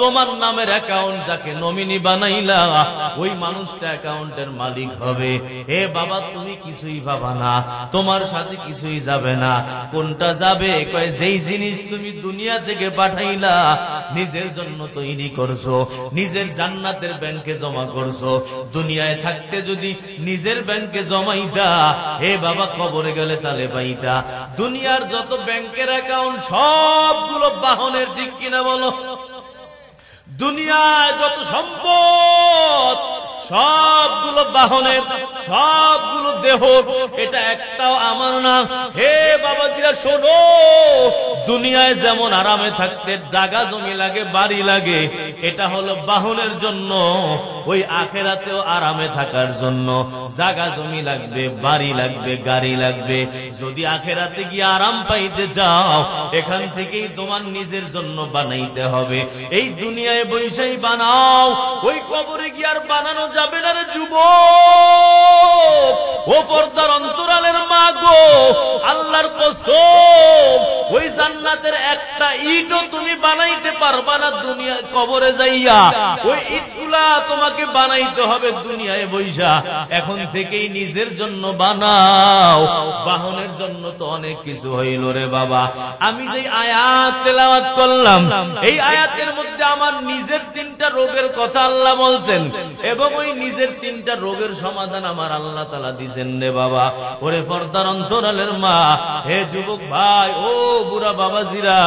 তোমার নামের অ্যাকাউন্ট যাকে নমিনি বানাইলা, ওই মানুষটা অ্যাকাউন্টের মালিক হবে। এ বাবা, তুমি কিছুই পাবা না, তোমার সাথে কিছুই যাবে না। কোনটা যাবে? কয় যেই জিনিস তুমি দুনিয়া থেকে পাঠাইলা, নিজের জন্য তৈরি করছো, নিজের জান্নাতের ব্যাংকে জমা করছো। দুনিয়ায় থাকতে যদি নিজের ব্যাংকে জমাইতা, হে বাবা, কবরে গেলে তালে পাইতা। দুনিয়ার যত ব্যাংকের অ্যাকাউন্ট সবগুলো বাহনের, ঠিক কিনা বলো? দুনিয়ায় যত সম্পদ সবগুলো বাহনের, সবগুলো দেহ, এটা একটাও আমার না। হে বাবাজিরা শোনো, দুনিয়ায় যেমন আরামে থাকতে জায়গা জমি লাগে, বাড়ি লাগে, এটা হলো বাহনের জন্য। ওই আখেরাতেও আরামে থাকার জন্য জায়গা জমি লাগবে, বাড়ি লাগবে, গাড়ি লাগবে। যদি আখেরাতে গিয়ে আরাম পাইতে চাও, এখান থেকেই তোমার নিজের জন্য বানাইতে হবে। এই দুনিয়ায় বৈশাই বানাও, ওই কবরে গিয়ে আর বানানো যাবে না রে যুবক। ও পর্দার অন্তরালের মা গো, আল্লাহর কসম, ওই জান্নাতের একটা ইটও তুমি বানাইতে পারবা না দুনিয়া কবরে যাইয়া। ওই ইটগুলা তোমাকে বানাইতে হবে দুনিয়ায় বৈশা। এখন থেকেই নিজের জন্য বানাও, বাহনের জন্য তো অনেক কিছু হইল রে বাবা। আমি যে আয়াত তেলাওয়াত করলাম, এই আয়াতের মধ্যে আমার নিজের 3টা রোগের কথা আল্লাহ বলছেন, এবং ওই নিজের 3টা রোগের সমাধান আমার আল্লাহ তাআলা দিবেন রে বাবা। ওরে পর্দার অন্তরালের মা, হে যুবক ভাই, ও বুড়া বাবাজিরা,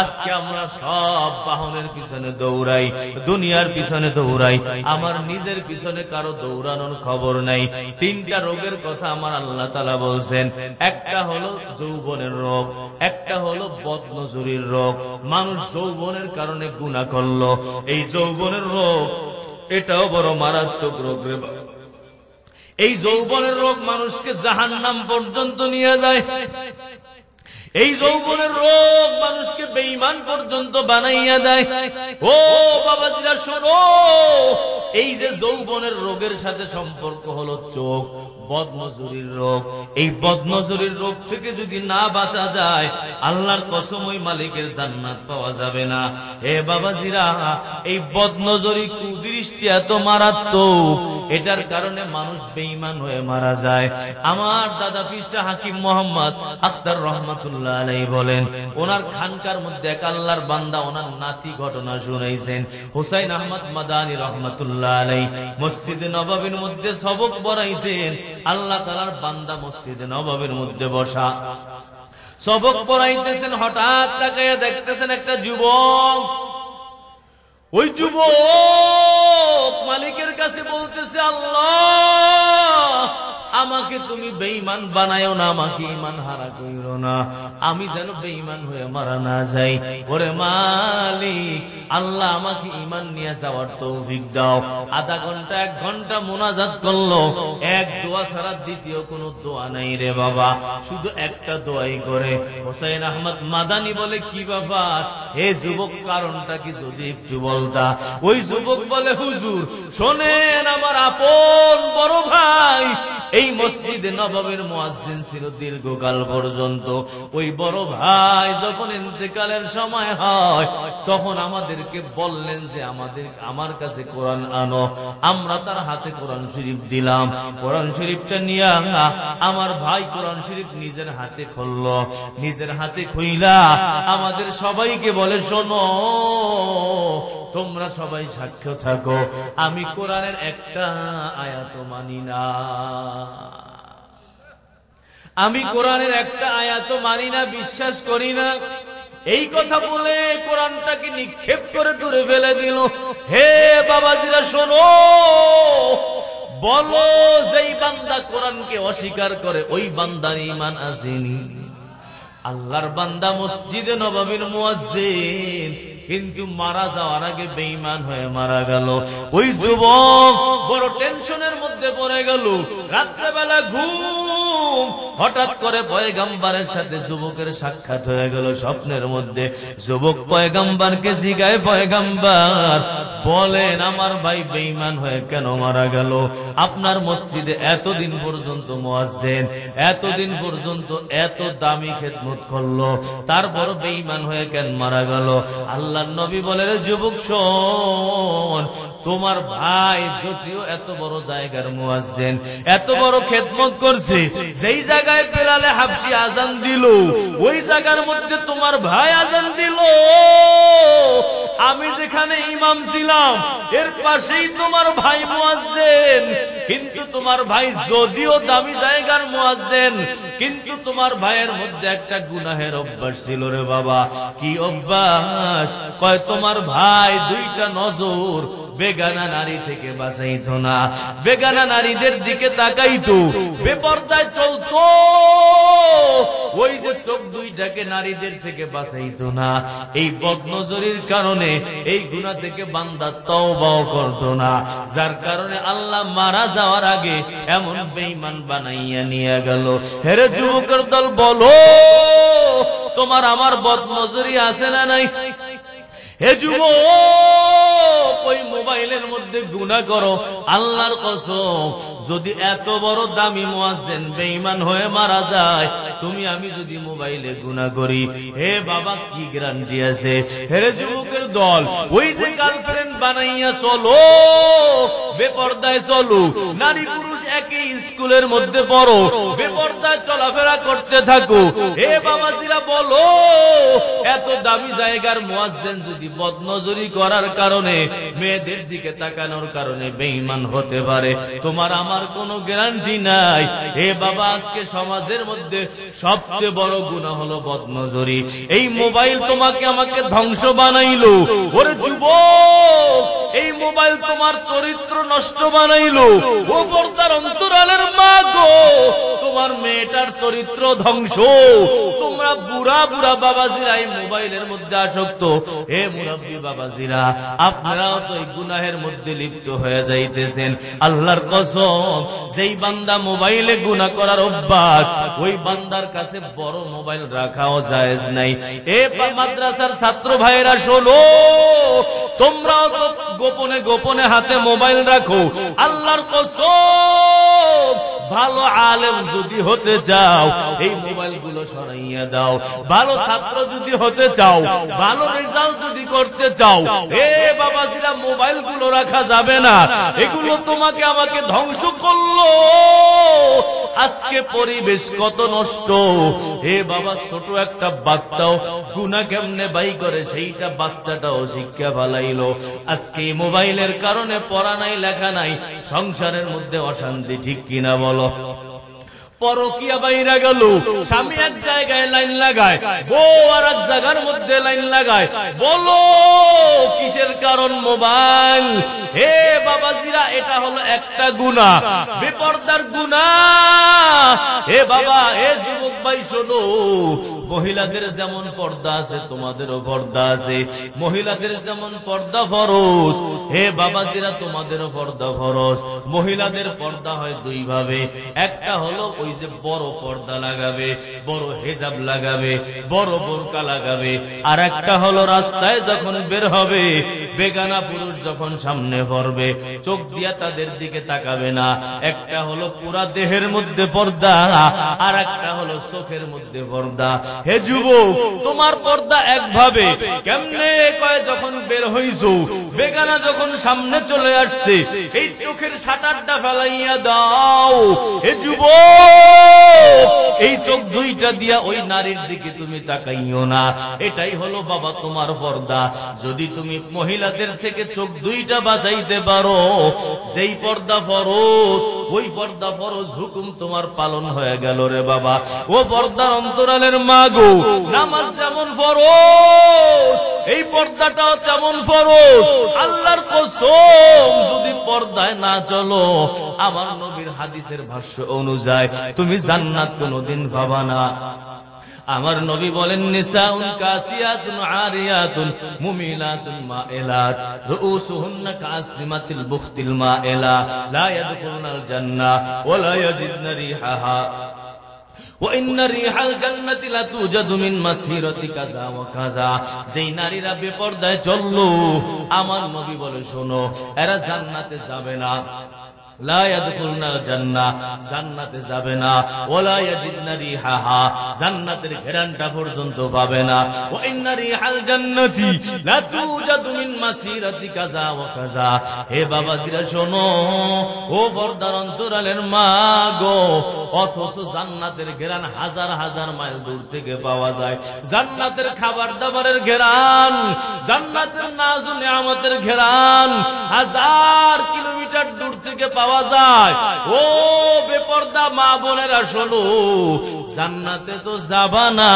আজকে আমরা সব বাহনের পিছনে দৌড়াই, দুনিয়ার পিছনে দৌড়াই, আমার নিজের পিছনে কারো দৌড়ানোর খবর নাই। 3টা রোগের কথা আমার আল্লাহ তাআলা বলছেন। একটা হলো যৌবনের রোগ, একটা হলো বদনজরির রোগ। মানুষ যৌবনের কারণে গুনাহ করলো, এই যৌবনের রোগ, এটাও বড় মারাত্মক রোগ রে বাবা। এই যৌবনের রোগ মানুষকে জাহান্নাম পর্যন্ত নিয়ে যায়। এই যৌবনের রোগ মানুষকে বেঈমান পর্যন্ত বানাইয়া দেয়। ও বাবাজিরা শোনো, এই যে যৌবনের রোগের সাথে সম্পর্ক হলো চোখ, বদনজরির রোগ। এই বদনজরির রোগ থেকে যদি না বাঁচা যায়, আল্লাহর কসম ওই মালিকের জান্নাত পাওয়া যাবে না। হে বাবাজিরা, এই বদনজরি কুদৃষ্টি এত মারাত্মক, এটার কারণে মানুষ বেঈমান হয়ে মারা যায়। আমার দাদা পীর শাহ হাকিম মোহাম্মদ আখতার রহমাতুল্লাহ আলাইহি বলেন, ওনার খানকার মধ্যে এক আল্লাহর বান্দা ওনার নাতি ঘটনা শুনাইছেন। হুসাইন আহমদ মাদানী রহমাতুল্লাহ আলাইহি মসজিদে নববীর মধ্যে সবক পড়াইতেন। আল্লাহ তাআলার বান্দা মসজিদে নববীর মধ্যে বসা, সবক পড়াইতেছেন। হঠাৎ তাকায়া দেখতেছেন একটা যুবক। ওই যুবক মালিকের কাছে বলতেছে, আল্লাহ, আমাকে তুমি বেঈমান বানায়ো না, আমাকে ঈমান হারা কইরো না, আমি যেন বেঈমান হয়ে মারা না যাই। ওরে মালিক আল্লাহ আমাকে ঈমান নিয়ে যাওয়ার তৌফিক দাও। আধা ঘন্টা 1 ঘন্টা মুনাজাত করলো, এক দোয়া ছাড়া দ্বিতীয় কোনো দোয়া নাই রে বাবা, শুধু একটা দোয়াই করে। হোসেন আহমদ মাদানী বলে, কি ব্যাপার হে যুবক, কারণটা কি যদি একটু বলতা। ওই যুবক বলে, হুজুর শোনেন, আমার আপন বড় ভাই এই মসজিদে নববীর মুয়াজ্জিন ছিল দীর্ঘকাল পর্যন্ত। ওই বড় ভাই যখন ইন্তেকালের সময় হয় তখন আমাদেরকে বললেন যে আমার কাছে কোরআন আনো। আমরা তার হাতে কোরআন শরীফ দিলাম। কোরআন শরীফটা নিয়ে আমার ভাই কোরআন শরীফ নিজের হাতে খুললো। নিজের হাতে খুইলা আমাদের সবাইকে বলে, শোনো তোমরা সবাই সাক্ষ্য থাকো, আমি কোরআনের একটা আয়াত মানি না, আমি কোরআনের একটা আয়াত মানি না, বিশ্বাস করি না। এই কথা বলে কোরআনটাকে নিক্ষেপ করে দূরে ফেলে দিল। হে বাবাজিরা শোনো, বলো যেই বান্দা কোরআনকে অস্বীকার করে ওই বান্দার ঈমান আসেনি। আল্লাহর বান্দা মসজিদে নববীর মুয়াজ্জিন, কিন্তু মারা যাওয়ার আগে বেঈমান হয়ে মারা গেল। ওই যুবক বড় টেনশনের মধ্যে পড়ে গেল। রাত্রেবেলা ঘুম, হঠাৎ করে পয়গম্বরের সাথে যুবকের সাক্ষাৎ হয়ে গেল স্বপ্নের মধ্যে। যুবক পয়গম্বরকে জিগায়, পয়গম্বর বলেন আমার ভাই বেঈমান হয়ে কেন মারা গেল? আপনার মসজিদে এতদিন পর্যন্ত মুয়াজ্জিন, এতদিন পর্যন্ত এত দামি খেদমত করলো, তারপর বেঈমান হয়ে কেন মারা গেল? আল্লাহর নবী বলেন, যুবক শোন, তোমার ভাই যদিও এত বড় জায়গার মুয়াজ্জিন, এত বড় খেদমত করছে, যেই জায়গায় বেলালে হাবশি আজান দিল ওই জায়গার মধ্যে তোমার ভাই আজান দিল। আমি যেখানে ইমাম ছিলাম এর পাশেই তোমার ভাই মুয়াজ্জিন, কিন্তু তোমার ভাই যদিও দামি জায়গার মুয়াজ্জিন, কিন্তু তোমার ভাইয়ের মধ্যে একটা গুনাহের অভ্যাস ছিল রে বাবা। কি অভ্যাস? কয় তোমার ভাই 2টা নজর বেগানা নারী থেকে বাঁচাইতো না, বেগানা নারীদের দিকে তাকাইতো, বেপরদায় চলতো। ওই যে চোখ 2টাকে নারীদের থেকে বাঁচাইতো না, এই বদনজরির কারণে এই গুনাহ থেকে বান্দা তওবাও করতো না, যার কারণে আল্লাহ মারা যাওয়ার আগে এমন বেঈমান বানাইয়া নিয়ে গেল। হেরে যুবকের দল, বলো তোমার আমার বদনজরি আছে না নাই? হে যুবক, ওই মোবাইলের মধ্যে গুনাহ করো, আল্লাহর কসম যদি এত বড় দামি মুয়াজ্জিন বেঈমান হয়ে মারা যায়, তুমি আমি যদি মোবাইলে গুনাহ করি, হে বাবা কি গ্যারান্টি আছে? হে যুবকের দল, ওই যে গার্লফ্রেন্ড বানাইয়া চলো, বেপরদায় চলো, নারী পুরুষ একই স্কুলের মধ্যে পড়ো, বেপরদায় চলাফেরা করতে থাকো, হে বাবাজিরা বলো, এত দামি জায়গার মুয়াজ্জিন যদি বদনজরি করার কারণে, মেয়েদের দিকে তাকানোর কারণে বেঈমান হতে পারে, তোমার আমার কোনো গ্যারান্টি নাই। হে বাবা, আজকে সমাজের মধ্যে সবচেয়ে বড় গুনাহ হলো বদনজরি। এই মোবাইল তোমাকে আমাকে ধ্বংস বানাইলো। ওরে যুবক, এই মোবাইল তোমার চরিত্র নষ্ট বানাইলো। ও পর্দার অন্তরালের মা গো, তোমার মেয়েটার চরিত্র ধ্বংস। তোমরা বুড়া বুড়া বাবাজিরা এই মোবাইলের মধ্যে আসক্ত। হে মুরব্বী বাবাজিরা, আপনারাও তো এই গুনাহের মধ্যে লিপ্ত হয়ে যাইতেছেন। আল্লাহর কসম, যেই বান্দা মোবাইলে গুনাহ করার অভ্যাস, ওই বান্দার কাছে বড় মোবাইল রাখাও জায়েজ নাই। এ মাদ্রাসার ছাত্র ভাইয়েরা শোনো, তোমরাও তো গোপনে গোপনে হাতে মোবাইল রাখো। আল্লাহর কসম, ভালো আলেম যদি হতে চাও এই মোবাইল গুলো সরাইয়া দাও। ভালো ছাত্র যদি হতে চাও, ভালো রেজাল্ট যদি করতে চাও, হে বাবাজিরা মোবাইল গুলো রাখা যাবে না। এগুলো তোমাকে আমাকে ধ্বংস করলো। আজকে পরিবেশ কত নষ্ট। হে বাবা, ছোট একটা বাচ্চাও গুনাহ কেমনে বাই করে সেইটা বাচ্চাটাও শিক্ষা ফেলাইলো। আজকে মোবাইলের কারণে পড়া নাই, লেখা নাই, সংসারের মধ্যে অশান্তি, ঠিক কিনা বলো? পরকিয়া বাইরা গেল, স্বামী এক জায়গায় লাইন লাগায়, বউ আর এক জায়গার মধ্যে লাইন লাগায়। বলো কিসের কারণ? মোবাইল। হে বাবাজিরা, এটা হলো একটা গুনাহ, বেপরদার গুনাহ। হে বাবা, হে যুবক ভাই শোনো, মহিলাদের যেমন পর্দা আছে তোমাদেরও পর্দা আছে। মহিলাদের যেমন পর্দা ফরজ, হে বাবাজিরা তোমাদেরও পর্দা ফরজ। মহিলাদের পর্দা হয় দুই ভাবে, একটা হলো ওই যে বড় পর্দা লাগাবে, বড় হেজাব লাগাবে, বড় বোরকা লাগাবে। আর একটা হলো রাস্তায় যখন বের হবে, বেগানা পুরুষ যখন সামনে পড়বে, চোখ দিয়া তাদের দিকে তাকাবে না। একটা হলো পুরা দেহের মধ্যে পর্দা, আর একটা হলো চোখের মধ্যে পর্দা। হে যুবক, তোমার পর্দা একভাবে কেমনে কয়, যখন বের হইছো, বেগানা যখন সামনে চলে আসছে, এই চোখের শাটারটা ফেলাইয়া দাও। হে যুবক, এই চোখ দুইটা দিয়া ওই নারীর দিকে তুমি তাকাইও না। এটাই হলো বাবা তোমার পর্দা। যদি তুমি মহিলাদের থেকে চোখ দুইটা বাঁচাইতে পারো, যেই পর্দা ফরজ, ওই পর্দা ফরজ হুকুম তোমার পালন হয়ে গেল রে বাবা। ও পর্দার অন্তরালের মা গো, নামাজ যেমন ফরজ, এই পর্দাটাও তেমন ফরজ। আল্লাহর কসম, যদি পর্দায় না চলো, আমার নবীর হাদিসের ভাষ্য অনুযায়ী তুমি জান্নাত কোনোদিন পাবা না। আমার নবী বলেন, নিসাউন কাসিয়াতুন আরিয়াতুন মুমিলাতুন মাইলাত রুউসুহুন্না কাসনিমাতিল বুখতিল মাইলা লা ইয়াদখুলুনাল জান্নাহ ওয়া লা ইয়াজিদনা রিহাহা ওয়া ইন্না রিহাল জান্নাতি লা তুজাদু মিন মাসিরাতি কাযা ওয়া কাযা। যেই নারীরা বেপরদায় চললো, আমার নবী বলে শোনো, এরা জান্নাতে যাবে না। লা ইয়াদখুলুনাল জান্নাহ, জান্নাতে যাবে না। ওয়ালা ইয়াজিদনা রিহাহা, জান্নাতের ঘ্রাণটা পর্যন্ত পাবে না। ওয়া ইন্না রিহাল জান্নাতি লা তুজাদু মিন মাসিরাতি কাযা ওয়া কাযা। হে বাবাজিরা শোনো, ও পর্দার অন্তরালের মা গো, অথচ জান্নাতের ঘ্রাণ হাজার হাজার মাইল দূর থেকে পাওয়া যায়। জান্নাতের খাবার দাবারের ঘ্রাণ, জান্নাতের নাজ ও নিয়ামতের ঘ্রাণ হাজার কিলোমিটার দূর থেকে পাওয়া যায়। ও বেপরদা মা বোনেরা শোনো, জান্নাতে তো যাবা না,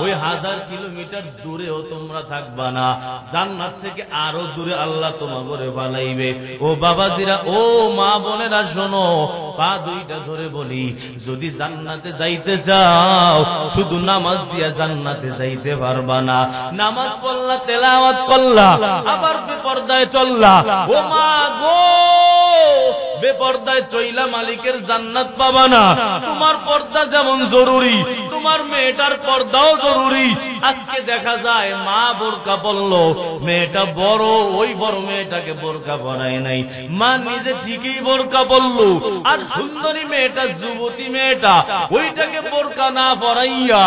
ওই হাজার কিলোমিটার দূরেও তোমরা থাকবা না। জান্নাত থেকে আরো দূরে আল্লাহ তোমাকে বানাইবে। ও বাবাজিরা, ও মা বোনেরা শোনো, পা দুইটা ধরে বলি, যদি জান্নাতে যাইতে চাও, শুধু নামাজ দিয়া জান্নাতে যাইতে পারবা না। নামাজ পড়লা, তেলাওয়াত করলা, আবার বেপরদায় চললা, ও মা গো, বেপরদায় চইলা মালিকের জান্নাত পাবা না। তোমার পর্দা যেমন জরুরি, তোমার মেয়েটার পর্দাও জরুরি। আজকে দেখা যায় মা বোরকা পরলো, মেয়েটা বড়, ওই বড় মেয়েটাকে বোরকা পরায় নাই। মা নিজে ঠিকই বোরকা পরলো, আর সুন্দরী মেয়েটা, যুবতী মেয়েটা, ওইটাকে বোরকা না পরাইয়া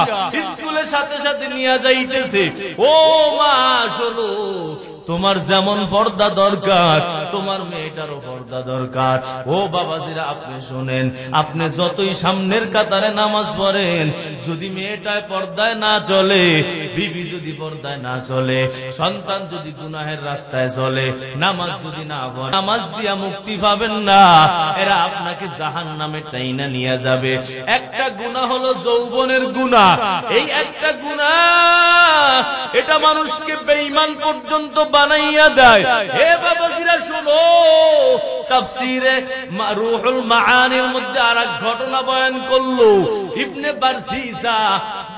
স্কুলের সাথে সাথে নিয়ে যাইতেছে। ও মা শোনো, তোমার যেমন পর্দা দরকার, তোমার মেয়েটারও পর্দা দরকার। ও বাবাজিরা, আপনি শোনেন, আপনি যতই সামনের কাতারে নামাজ পড়েন, যদি মেয়েটায় পর্দায় না চলে, বিবি যদি পর্দায় না চলে, সন্তান যদি গুনাহের রাস্তায় চলে, নামাজ যদি না পড়ে, নামাজ দিয়া মুক্তি পাবেন না। এরা আপনাকে জাহান্নামে টাইনা নিয়ে যাবে। একটা গুনাহ হলো যৌবনের গুনাহ, এই একটা গুনাহ এটা মানুষকে বেঈমান পর্যন্ত বানাইয়া দেয়। হে বাবাজিরা শোনো, তাফসীরে রুহুল মাআনির মধ্যে আরেক ঘটনা বয়ান করলো ইবনে বারসিসা,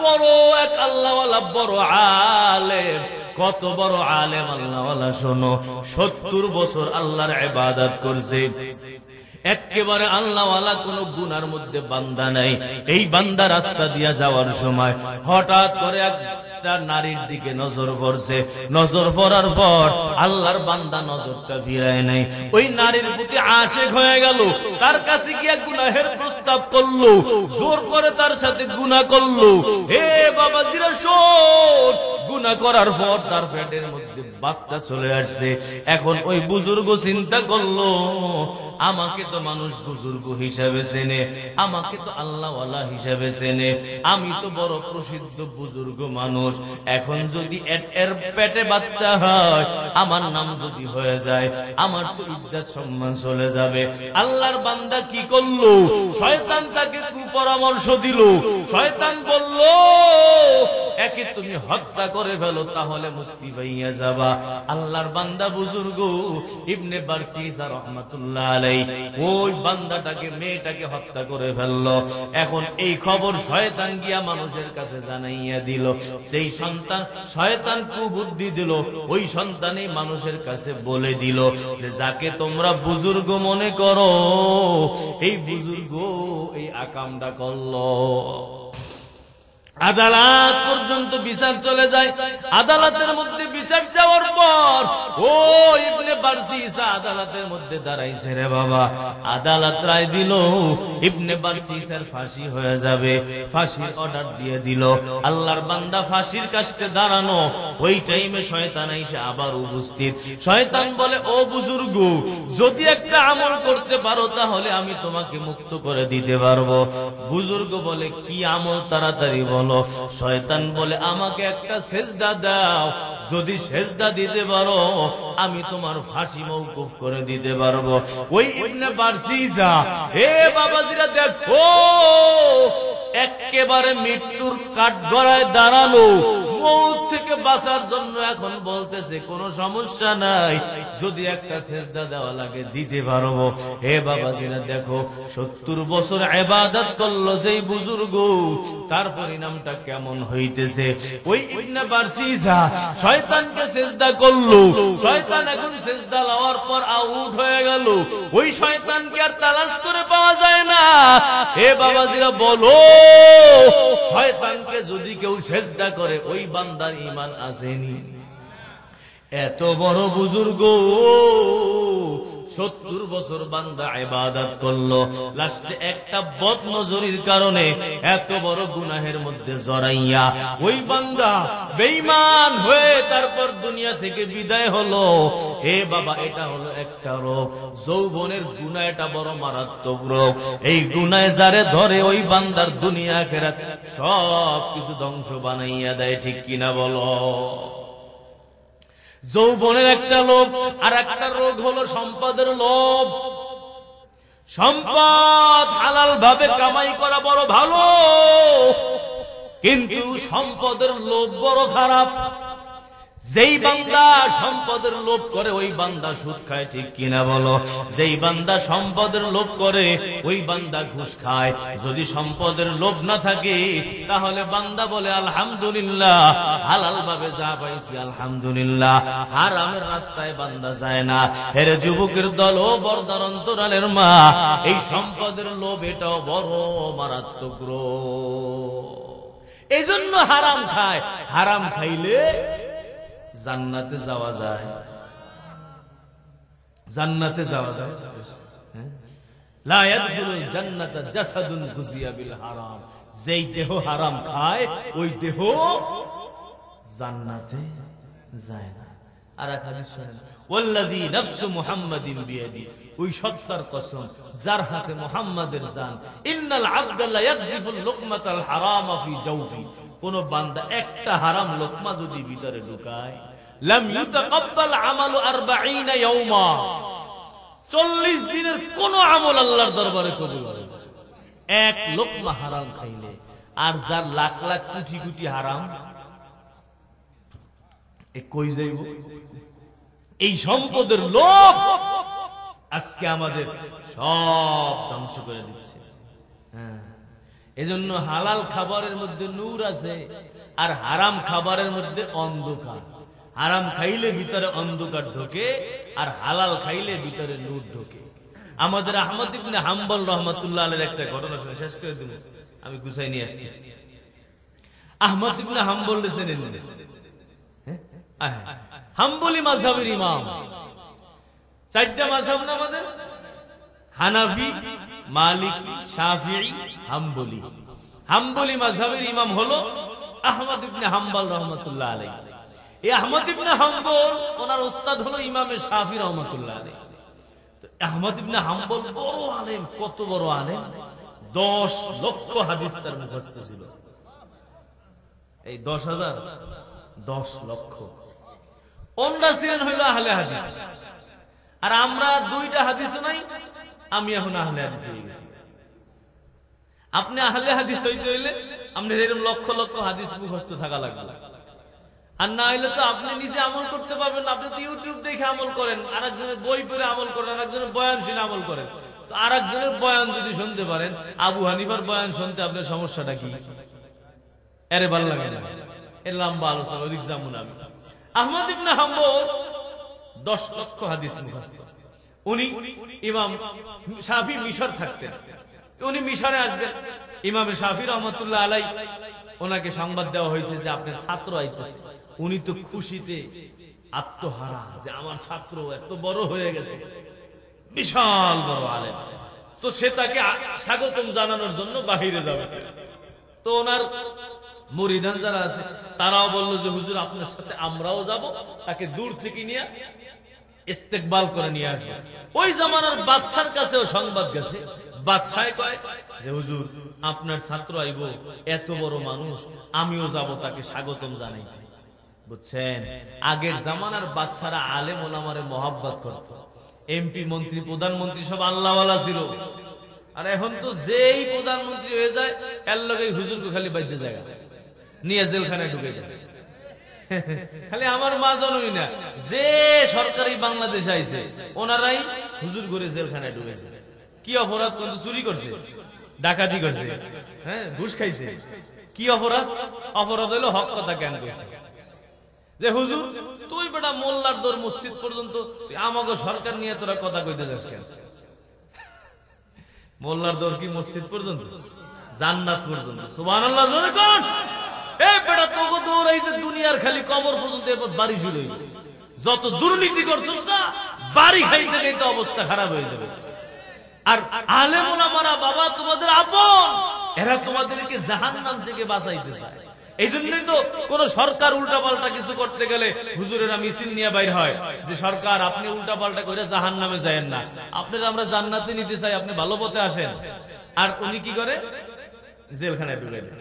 বড় এক আল্লাহওয়ালা, বড় আলেম। কত বড় আলেম আল্লাহওয়ালা শোনো, 70 বছর আল্লাহর ইবাদত করছে, একেবারে আল্লাহওয়ালা, কোন গুনার মধ্যে বান্দা নাই। এই বান্দা রাস্তা দিয়া যাওয়ার সময় হঠাৎ করে একটা নারীর দিকে নজর পড়ছে। নজর পড়ার পর আল্লাহর বান্দা নজরটা ফিরায় নাই, ওই নারীর প্রতি আশিক হয়ে গেল। তার কাছে গিয়ে গুনাহের প্রস্তাব করলো, জোর করে তার সাথে গুনাহ করলো। হে বাবাজিরা শোন, গুনাহ করার পর তার পেটের মধ্যে বাচ্চা চলে আসছে। এখন ওই বুজুর্গ চিন্তা করলো, আমাকে তো মানুষ বুজুর্গ হিসাবে চেনে, আমাকে তো আল্লাহওয়ালা হিসাবে চেনে, আমি তো বড় প্রসিদ্ধ বুজুর্গ মানুষ। এখন যদি এর পেটে বাচ্চা হয়, আমার নাম যদি হয়ে যায়, আমার তো ইজ্জত সম্মান চলে যাবে। আল্লাহর বান্দা কি করলো? শয়তান তাকে কুপরামর্শ দিল। শয়তান বলল, একে তুমি হত্যা করে ফেলো, তাহলে মুক্তি পাইয়া যাবা। আল্লাহর বান্দা বুজুর্গ ইবনে বারসিসা রাহমাতুল্লাহ আলাইহি ওই বান্দাটাকে, মেয়েটাকে হত্যা করে ফেললো। এখন এই খবর শয়তান গিয়া মানুষের কাছে জানাইয়া দিল। যেই সন্তান শয়তান কুবুদ্ধি দিল, ওই সন্তানই মানুষের কাছে বলে দিল যে যাকে তোমরা বুজুর্গ মনে করো, এই বুজুর্গ এই আকামটা করলো। আদালত পর্যন্ত বিচার চলে যায়। আদালতের মধ্যে বিচার যাওয়ার পর ও ইবনে বারসিসা আদালতের মধ্যে দাঁড়াইছে। রে বাবা, আদালত রায় দিল ইবনে বারসিসার ফাঁসি হয়ে যাবে। ফাঁসির অর্ডার দিয়ে দিল। আল্লাহর বান্দা ফাঁসির কাছে দাঁড়ানো, ওই টাইমে শয়তান এসে আবার উপস্থিত। শয়তান বলে, ও বুজুর্গ, যদি একটা আমল করতে পারো তাহলে আমি তোমাকে মুক্ত করে দিতে পারবো। বুজুর্গ বলে, কি আমল? তাড়াতাড়ি বলো। শয়তান বলে, আমাকে একটা সেজদা দাও, যদি সেজদা দিতে পারো আমি তোমার ফাঁসি মওকুফ করে দিতে পারবো। ওই ইবনে বারসিসা, হে বাবাজিরা দেখো, একেবারে মৃত্যুর কাঠগড়ায় দাঁড়ানো, মৌত থেকে বাঁচার জন্য এখন বলতেছে কোনো সমস্যা নাই, যদি একটা সেজদা দেওয়া লাগে দিতে পারবো। হে বাবাজিরা দেখো, 70 বছর ইবাদত করলো যেই বুজুর্গ, তার পরিণামটা কেমন হইতেছে। ওই ইবনে বারসিসা শয়তানকে সেজদা করলো। শয়তান এখন সেজদা লওয়ার পর আউট হয়ে গেল। ওই শয়তানকে আর তালাশ করে পাওয়া যায় না। হে বাবাজিরা বলো, শয়তানকে যদি কেউ সেজদা করে, ওই বান্দার ঈমান আসেনি? এত বড় বুজুর্গ 70 বছর বান্দা ইবাদত করলো, লাস্টে একটা বদনজরির কারণে এত বড় গুনাহের মধ্যে জড়াইয়া ওই বান্দা বেঈমান হয়ে তারপর দুনিয়া থেকে বিদায় হলো। হে বাবা, এটা হলো একটা রোগ, যৌবনের গুনাহ। এটা বড় মারাত্মক রোগ। এই গুনাহ যারে ধরে, ওই বান্দার দুনিয়া আখিরাত সব কিছু ধ্বংস বানাইয়া দেয়। ঠিক কিনা বলো? যৌবনের একটা লোভ, আর একটা রোগ হলো সম্পদের লোভ। সম্পদ হালাল ভাবে কামাই করা বড় ভালো, কিন্তু সম্পদের লোভ বড় খারাপ। যেই বান্দা সম্পদের লোভ করে, ওই বান্দা সুদ খায়। ঠিক কিনা বলো? যেই বান্দা সম্পদের লোভ করে, ওই বান্দা ঘুষ খায়। যদি সম্পদের লোভ না থাকে, তাহলে বান্দা বলে আলহামদুলিল্লাহ, হালাল ভাবে যা পাইছি আলহামদুলিল্লাহ, হারামের রাস্তায় বান্দা যায় না। হেরে যুবকের দল ও বর্দার অন্তরালের মা, এই সম্পদের লোভ এটাও বড় মারাত্মক রোগ। এই জন্য হারাম খায়। হারাম খাইলে জান্নাতে যাওয়া যায়। জান্নাতে যাওয়া যায়। লা ইয়াদখুলুল জান্নাতা জাসাদুন গুযিয়া বিল হারাম। যেই দেহ হারাম খায়, ওই দেহ জান্নাতে যায় না। আর এক হাদিস শুনেন, ওয়াল্লাযী নাফসু মুহাম্মাদিন বিয়াদি, ওই সত্তার কসম যার হাতে মুহাম্মাদের জান, ইন্নাল আবদা লা ইয়াগযিফুল লুকমাতাল হারামা ফি জাওফি, কোন বান্দা একটা হারাম লোকমা যদি ভিতরে ঢুকায়, লাম ইউতাকাব্বাল আমালু 40 ইয়াওমা, 40 দিনের কোন আমল আল্লাহর দরবারে কবুল হবে না। এক লোকমা হারাম খাইলে। আর যার লাখ লাখ কোটি কোটি হারাম, এ কই যাইব? এই সম্পদের লোভ আজকে আমাদের সব ধ্বংস করে দিচ্ছে। এজন্য হালাল খাবারের মধ্যে নূর আছে, আর হারাম খাবারের মধ্যে অন্ধকার। হারাম খাইলে ভিতরে অন্ধকার ঢোকে, আর হালাল খাইলে ভিতরে নূর ঢোকে। আমাদের আহমদ ইবনে হাম্বল রাহমাতুল্লাহ আলাইহির একটা ঘটনা শুনে শেষ করে দিন, আমি গুছাই নিয়ে আসতেছি। আহমদ ইবনে হাম্বল চেনেন? হাম্বলি মাযহাবের ইমাম। 4টা মাযহাব না আমাদের, হানাফি, মালিকি, শাফিঈ, হাম্বলি। হাম্বলি মাযহাবের ইমাম হলো আহমদ ইবনে হাম্বল রাহমাতুল্লাহ আলাইহি। এই আহমদ ইবনে হাম্বল ওনার উস্তাদ হলো ইমামে শাফি রাহমাতুল্লাহ আলাইহি। তো আহমদ ইবনে হাম্বল বড় আলেম, কত বড় আলেম, 10 লক্ষ হাদিস তার মুখস্থ ছিল। এই 10,000 10 লক্ষ। ওনারা ছিলেন হইল আহলে হাদিস, আর আমরা 2টা হাদিসও নাই, আমি এখন আহলে হাদিস হয়ে গেছি। আপনি আহলে হাদিস হইতে হইলে আপনার এরকম লক্ষ লক্ষ হাদিস মুখস্থ থাকা লাগবে, আর না হইলে তো আপনি নিজে আমল করতে পারবেন। আপনি তো ইউটিউব দেখে আমল করেন, আর একজনের বই পড়ে আমল করেন, আর একজনের বয়ান শুনে আমল করেন। তো আর একজনের বয়ান যদি শুনতে পারেন, আবু হানিফার বয়ান শুনতে আপনার সমস্যাটা কি? এরে ভালো লাগে না, এর লম্বা আলোচনা, ওদিক যাবো না আমি। আহমদ ইবনে হাম্বল 10 লক্ষ হাদিস মুখস্থ। উনি ইমাম শাফি মিশর থাকতেন, উনি মিশরে আসবেন। ইমাম শাফি রহমতুল্লাহ আলাইহি ওনাকে সংবাদ দেওয়া হয়েছে যে আপনার ছাত্র আইতেছে। উনি তো খুশিতে আত্মহারা যে আমার ছাত্র এত বড় হয়ে গেছে, বিশাল বড় আলেম। তো সে তাকে স্বাগতম জানানোর জন্য বাহিরে যাবে। তো ওনার মুরিদান যারা আছে তারাও বললো যে হুজুর আপনার সাথে আমরাও যাব, তাকে দূর থেকে নিয়ে ইস্তেকবাল করে নিয়ে আসবো। ওই জামানার বাদশার কাছেও সংবাদ গেছে। বাদশাহ কয় যে হুজুর আপনার ছাত্র আইব, এত বড় মানুষ, আমিও যাব তাকে স্বাগতম জানাই। বুঝছেন, আগের জামানার বাদশারা আলেম ওলামারে মহাব্বত করত। এমপি মন্ত্রী প্রধানমন্ত্রী সব আল্লাহওয়ালা ছিল। আর এখন তো যেই প্রধানমন্ত্রী হয়ে যায় এর লগে হুজুরকে খালি বাজে জায়গা নিয়ে জেলখানায় ঢুকে যায়। খালি আমার মা জানুই না, যে সরকারি বাংলাদেশ আইছে ওনারাই হুজুর করে জেলখানায় ঢুকেছে। কি অপরাধ? কিন্তু চুরি করছে, ডাকাতি করছে, হ্যাঁ ঘুষ খাইছে। কি অপরাধ? অপরাধ হইলো হক কথা জ্ঞান করছে। যে হুজুর তুই বেটা মোল্লার দর মসজিদ পর্যন্ত, তুই আমাকে সরকার নিয়ে তোরা কথা কইতে যাস কেন? মোল্লার দর কি মসজিদ পর্যন্ত? জান্নাত পর্যন্ত। সুবহানাল্লাহ জোরে কোন? এই বেটা তোকে দৌড়াইছে দুনিয়ার খালি কবর পর্যন্ত, এরপর বাড়ি শুরু হইল। যত দুর্নীতি করছিস না, বাড়ি খাইতে খাইতে অবস্থা খারাপ হয়ে যাবে। আর আলেম ওলামারা বাবা তোমাদের আপন, এরা তোমাদেরকে জাহান্নাম থেকে বাঁচাইতে চায়। এই জন্যই তো কোন সরকার উল্টাপাল্টা কিছু করতে গেলে হুজুরেরা মিছিল নিয়ে বাইর হয় যে সরকার আপনি উল্টাপাল্টা করে জাহান্নামে যায়েন না, আপনারা আমরা জান্নাতে নিতে চাই, আপনি ভালো পথে আসেন। আর উনি কি করে? জেলখানায় ঢুকে দেন।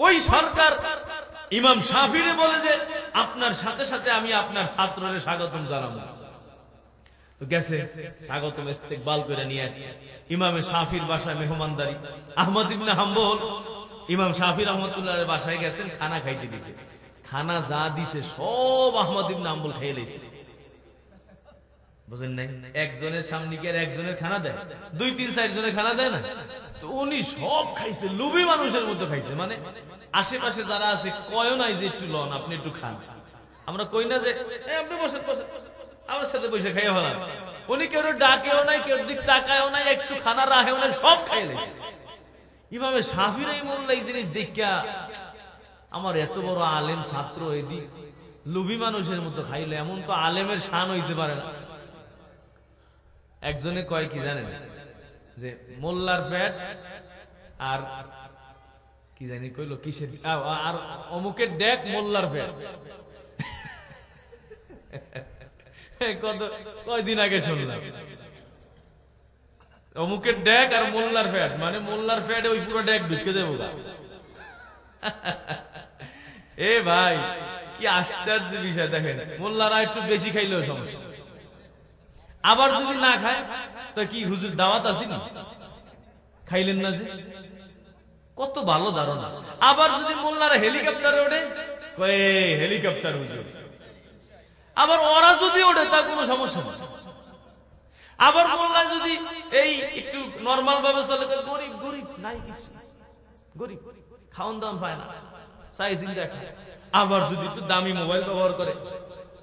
ওই সরকার ইমাম শাফিরে বলে যে আপনার সাথে সাথে আমি আপনার ছাত্ররে স্বাগতম জানাবো। তো গেছে, স্বাগতম ইস্তেকবাল করে নিয়ে আসছে। ইমামে শাফির বাসায় মেহমানদারি। আহমদ ইবনে হাম্বল ইমাম শাফি রহমতুল্লাহর বাসায় গেছেন, খানা খাইতে দিতে। খানা যা দিছে সব আহমদ ইবনে হাম্বল খেয়ে লেছে। বুঝেন নাই? একজনের সামনে কি আর একজনের খানা দেয়? 2-3-4 জনের খানা দেয় না? তো উনি সব খাইছে, লোভী মানুষের মধ্যে খাইছে। মানে আশেপাশে যারা আছে কয়ও নাই যে একটু লন, আপনি একটু খান। আমরা কই না যে আপনি বসেন বসেন, আমার সাথে বসে খাইয়া হলাম। উনি কেউ ডাকেও নাই, কেউ দিক তাকায়ও নাই, একটু খানা রাহেও নাই, সব খাইলে। ইমামে শাফির এই মোল্লা এই জিনিস দেখা, আমার এত বড় আলেম ছাত্র এদিক লোভী মানুষের মতো খাইলে, এমন তো আলেমের শান হইতে পারে না। একজনে কয় কি জানেন, যে মোল্লার পেট আর কি জানি কইলো কিসের, আর অমুকের ডেক মোল্লার পেট। কয়দিন আগে শুনলাম অমুকের ডেক আর মোল্লার ফ্যাট, মানে মোল্লার ফ্যাটে ওই পুরো ডেক ঢুকে যাবো। এ ভাই কি আশ্চর্য বিষয়! দেখেন, মোল্লারা একটু বেশি খাইলেও সমস্যা, আবার যদি না খায় তো কি হুজুর দাওয়াত আছে না, খাইলেন না যে, কত ভালো ধারণা। আবার যদি মোল্লারা হেলিকপ্টারে ওঠে, হেলিকপ্টার হুজুর, আবার ওরা যদি ওঠে তার কোনো সমস্যা নেই। আবার মোল্লা যদি এই একটু নর্মাল ভাবে চলে, গরিব গরিব নাই কিছু, গরিব খাওয়ান দাওয়ান পায় না, চাই চিন্তা খায়। আবার যদি একটু দামি মোবাইল ব্যবহার করে,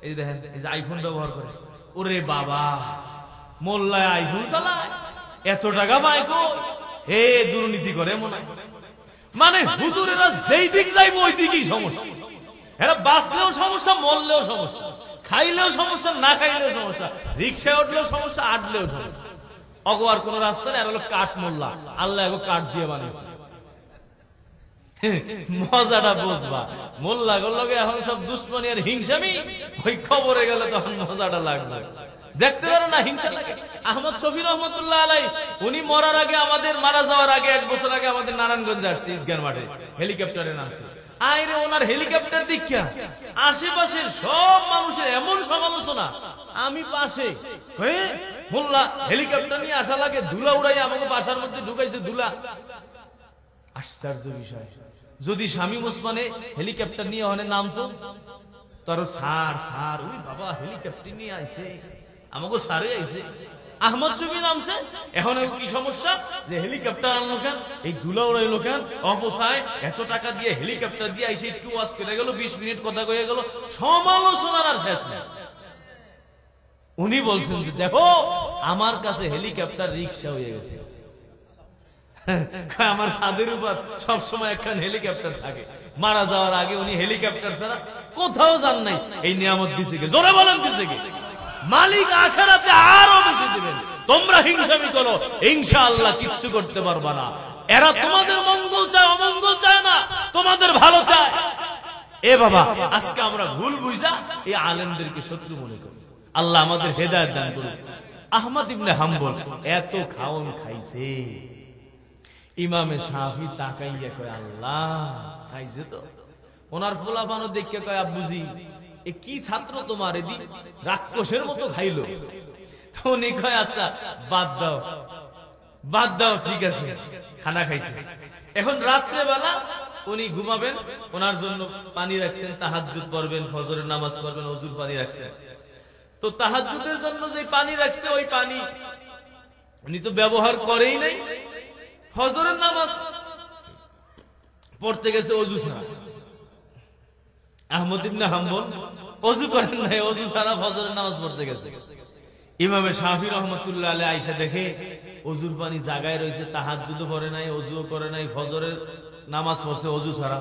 এই দেখেন এই যে আইফোন ব্যবহার করে, ওরে বাবা মোল্লায় আইফোন চালায়, এত টাকা পায় কো, হে দুর্নীতি করে মনে হয়। মানে হুজুরেরা যেই দিক যাইব ওই দিকেই সমস্যা। এরা বাঁচলেও সমস্যা, মরলেও সমস্যা, খাইলেও সমস্যা, না খাইলেও সমস্যা, রিক্সায় উঠলেও সমস্যা, আটলেও সমস্যা। অগো আর কোন রাস্তা নেই, আর হলো কাঠ মোল্লা, আল্লাহ এগো কাঠ দিয়ে বানিয়েছে। মজাটা বুঝবা। মোল্লা গোল্লাকে এখন সব দুশ্মনী আর হিংসামি, ওই খবরে গেলে তখন মজাটা লাগবে। দেখতে পারো না হিংসা লাগে। আহমদ শফি রহমতুল্লাহ আলাই উনি মরার আগে, আমাদের মারা যাওয়ার আগে 1 বছর আগে আমাদের নারায়ণগঞ্জে আসছে ঈদগাহ মাঠে, হেলিকপ্টারে নামছে। আইরে ওনার হেলিকপ্টার দীক্ষা আশেপাশের সব মানুষের এমন সমালোচনা, আমি পাশে মোল্লা হেলিকপ্টার নিয়ে আসা লাগে, ধুলা উড়াই আমাকে বাসার মধ্যে ঢুকাইছে ধুলা। আশ্চর্য বিষয়, যদি শামীম ওসমানে হেলিকপ্টার নিয়ে ওখানে নামতো, তার সার সার ওই বাবা হেলিকপ্টার নিয়ে আইছে, আমাকে সারে আইছে। আহমদ শফি নামছে, এখন কি সমস্যা যে হেলিকপ্টার আনলো কেন, এই ধুলা উড়াইলো কেন, অবসায় এত টাকা দিয়ে হেলিকপ্টার দিয়ে আইসে একটু ওয়াজ করে গেল, 20 মিনিট কথা কয়ে গেল, সমালোচনার আর শেষ নেই। উনি বলছেন যে দেখো আমার কাছে হেলিকপ্টার রিক্সা হয়ে গেছে, আমার ছাদের উপর সবসময় একখান হেলিকপ্টার থাকে। মারা যাওয়ার আগে উনি হেলিকপ্টার ছাড়া কোথাও যান নাই। এই নিয়ামত দিছে কে? জোরে বলেন দিছে কে? মালিক আখিরাতে আরো বেশি দিবেন। তোমরা হিংসামি করো, ইনশাআল্লাহ কিচ্ছু করতে পারবা না। এরা তোমাদের মঙ্গল চায়, অমঙ্গল চায় না, তোমাদের ভালো চায়। এ বাবা, আজকে আমরা ভুল বুঝা এই আলেমদেরকে শত্রু মনে করি। আল্লাহ আমাদের হেদায়েত দান করুন। আহমদ ইবনে হাম্বল এত খাওন খাইছে, ইমামে শাফি তাকাইয়া কয় আল্লাহ খাইছে তো। ওনার ফুলাপানো দেখে কয় আব্বুজি এ কি ছাত্র তোমার, এদিন রাক্ষসের মতো খাইলো। তো উনি কয় আচ্ছা বাদ দাও বাদ দাও, ঠিক আছে, খানা খাইছে। এখন রাত্রে বেলা উনি ঘুমাবেন, ওনার জন্য পানি রাখছেন, তাহাজ্জুদ পড়বেন, ফজরের নামাজ পড়বেন, ওযুর পানি রাখছেন। তো তাহাজ্জুদের জন্য যে পানি রাখছে ওই পানি উনি তো ব্যবহার করেই নাই। ফজরের নামাজ পড়তে গেছে ওযু ছাড়া। আহমদ ইবনে হাম্বল ওযু করেন নাই, ওযু ছাড়া ফজরের নামাজ পড়তে গেছে। ইমামে শাফি রহমাতুল্লাহ আলাইহি আয়েশা দেখে ওযুর পানি জায়গায় রয়েছে, তাহাজ্জুদও পড়ে নাই, ওযুও করে নাই, ফজরের নামাজ পড়ছে ওযু ছাড়া।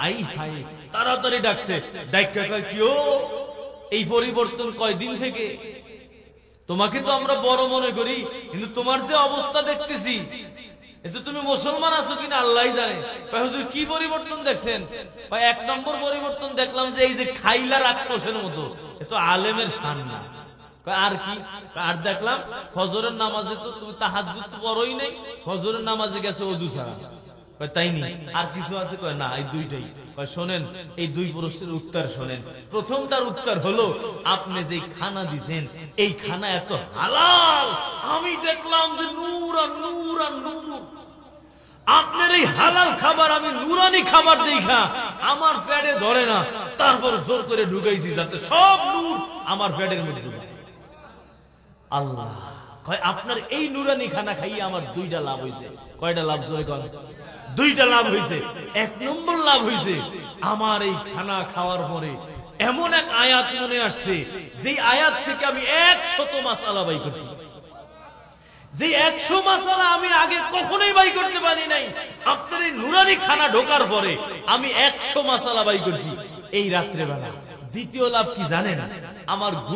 আই হাই, তাড়াতাড়ি ডাকছে, ডাইকা কয় কিও এই পরিবর্তন কয়দিন থেকে? তোমাকে তো আমরা বড় মনে করি, কিন্তু তোমার যে অবস্থা দেখতেছি, এতে তুমি মুসলমান আছো কিনা আল্লাহই জানে। হুজুর কি পরিবর্তন দেখছেন? 1 নম্বর পরিবর্তন দেখলাম যে এই যে খাইলা রাক্ষসের মতো, এ তো আলেমের শান না। আর কি? আর দেখলাম ফজরের নামাজে তো তুমি তাহাজ্জুদ তো পড়োই নাই, ফজরের নামাজে গেছে ওযু ছাড়া। তাই নি আর কিছু আছে? কয় না, এই দুইটাই। শোনেন, এই 2 প্রশ্নের উত্তর শোনেন। প্রথমটার উত্তর হলো আপনি যে খানা দিছেন এই খানা এত হালাল, আমি দেখলাম যে নূর আর নূর আর নূর। আপনার এই হালাল খাবার আমি নুরানি খাবার দেখা আমার পেটে ধরে না, তারপর জোর করে ঢুকাইছি যাতে সব নূর আমার পেটের মধ্যে ঢুকে। আল্লাহ কয় আপনার এই নুরানি খানা খাইয়ে আমার 2টা লাভ হয়েছে। কয়টা লাভ? জোরে কন। 2টা লাভ হয়েছে। 1 নম্বর লাভ হয়েছে, আমার এই খানা খাওয়ার পরে এমন এক আয়াত মনে আসছে, যেই আয়াত থেকে আমি 100 মাসআলা বাই করছি, যে 100 মাসআলা আমি আগে কখনোই বাই করতে পারি নাই। আপনার এই নুরানি খানা ঢোকার পরে আমি 100 মাসআলা বাই করছি এই রাত্রে বেলা। দ্বিতীয় লাভ কি জানেন? আমার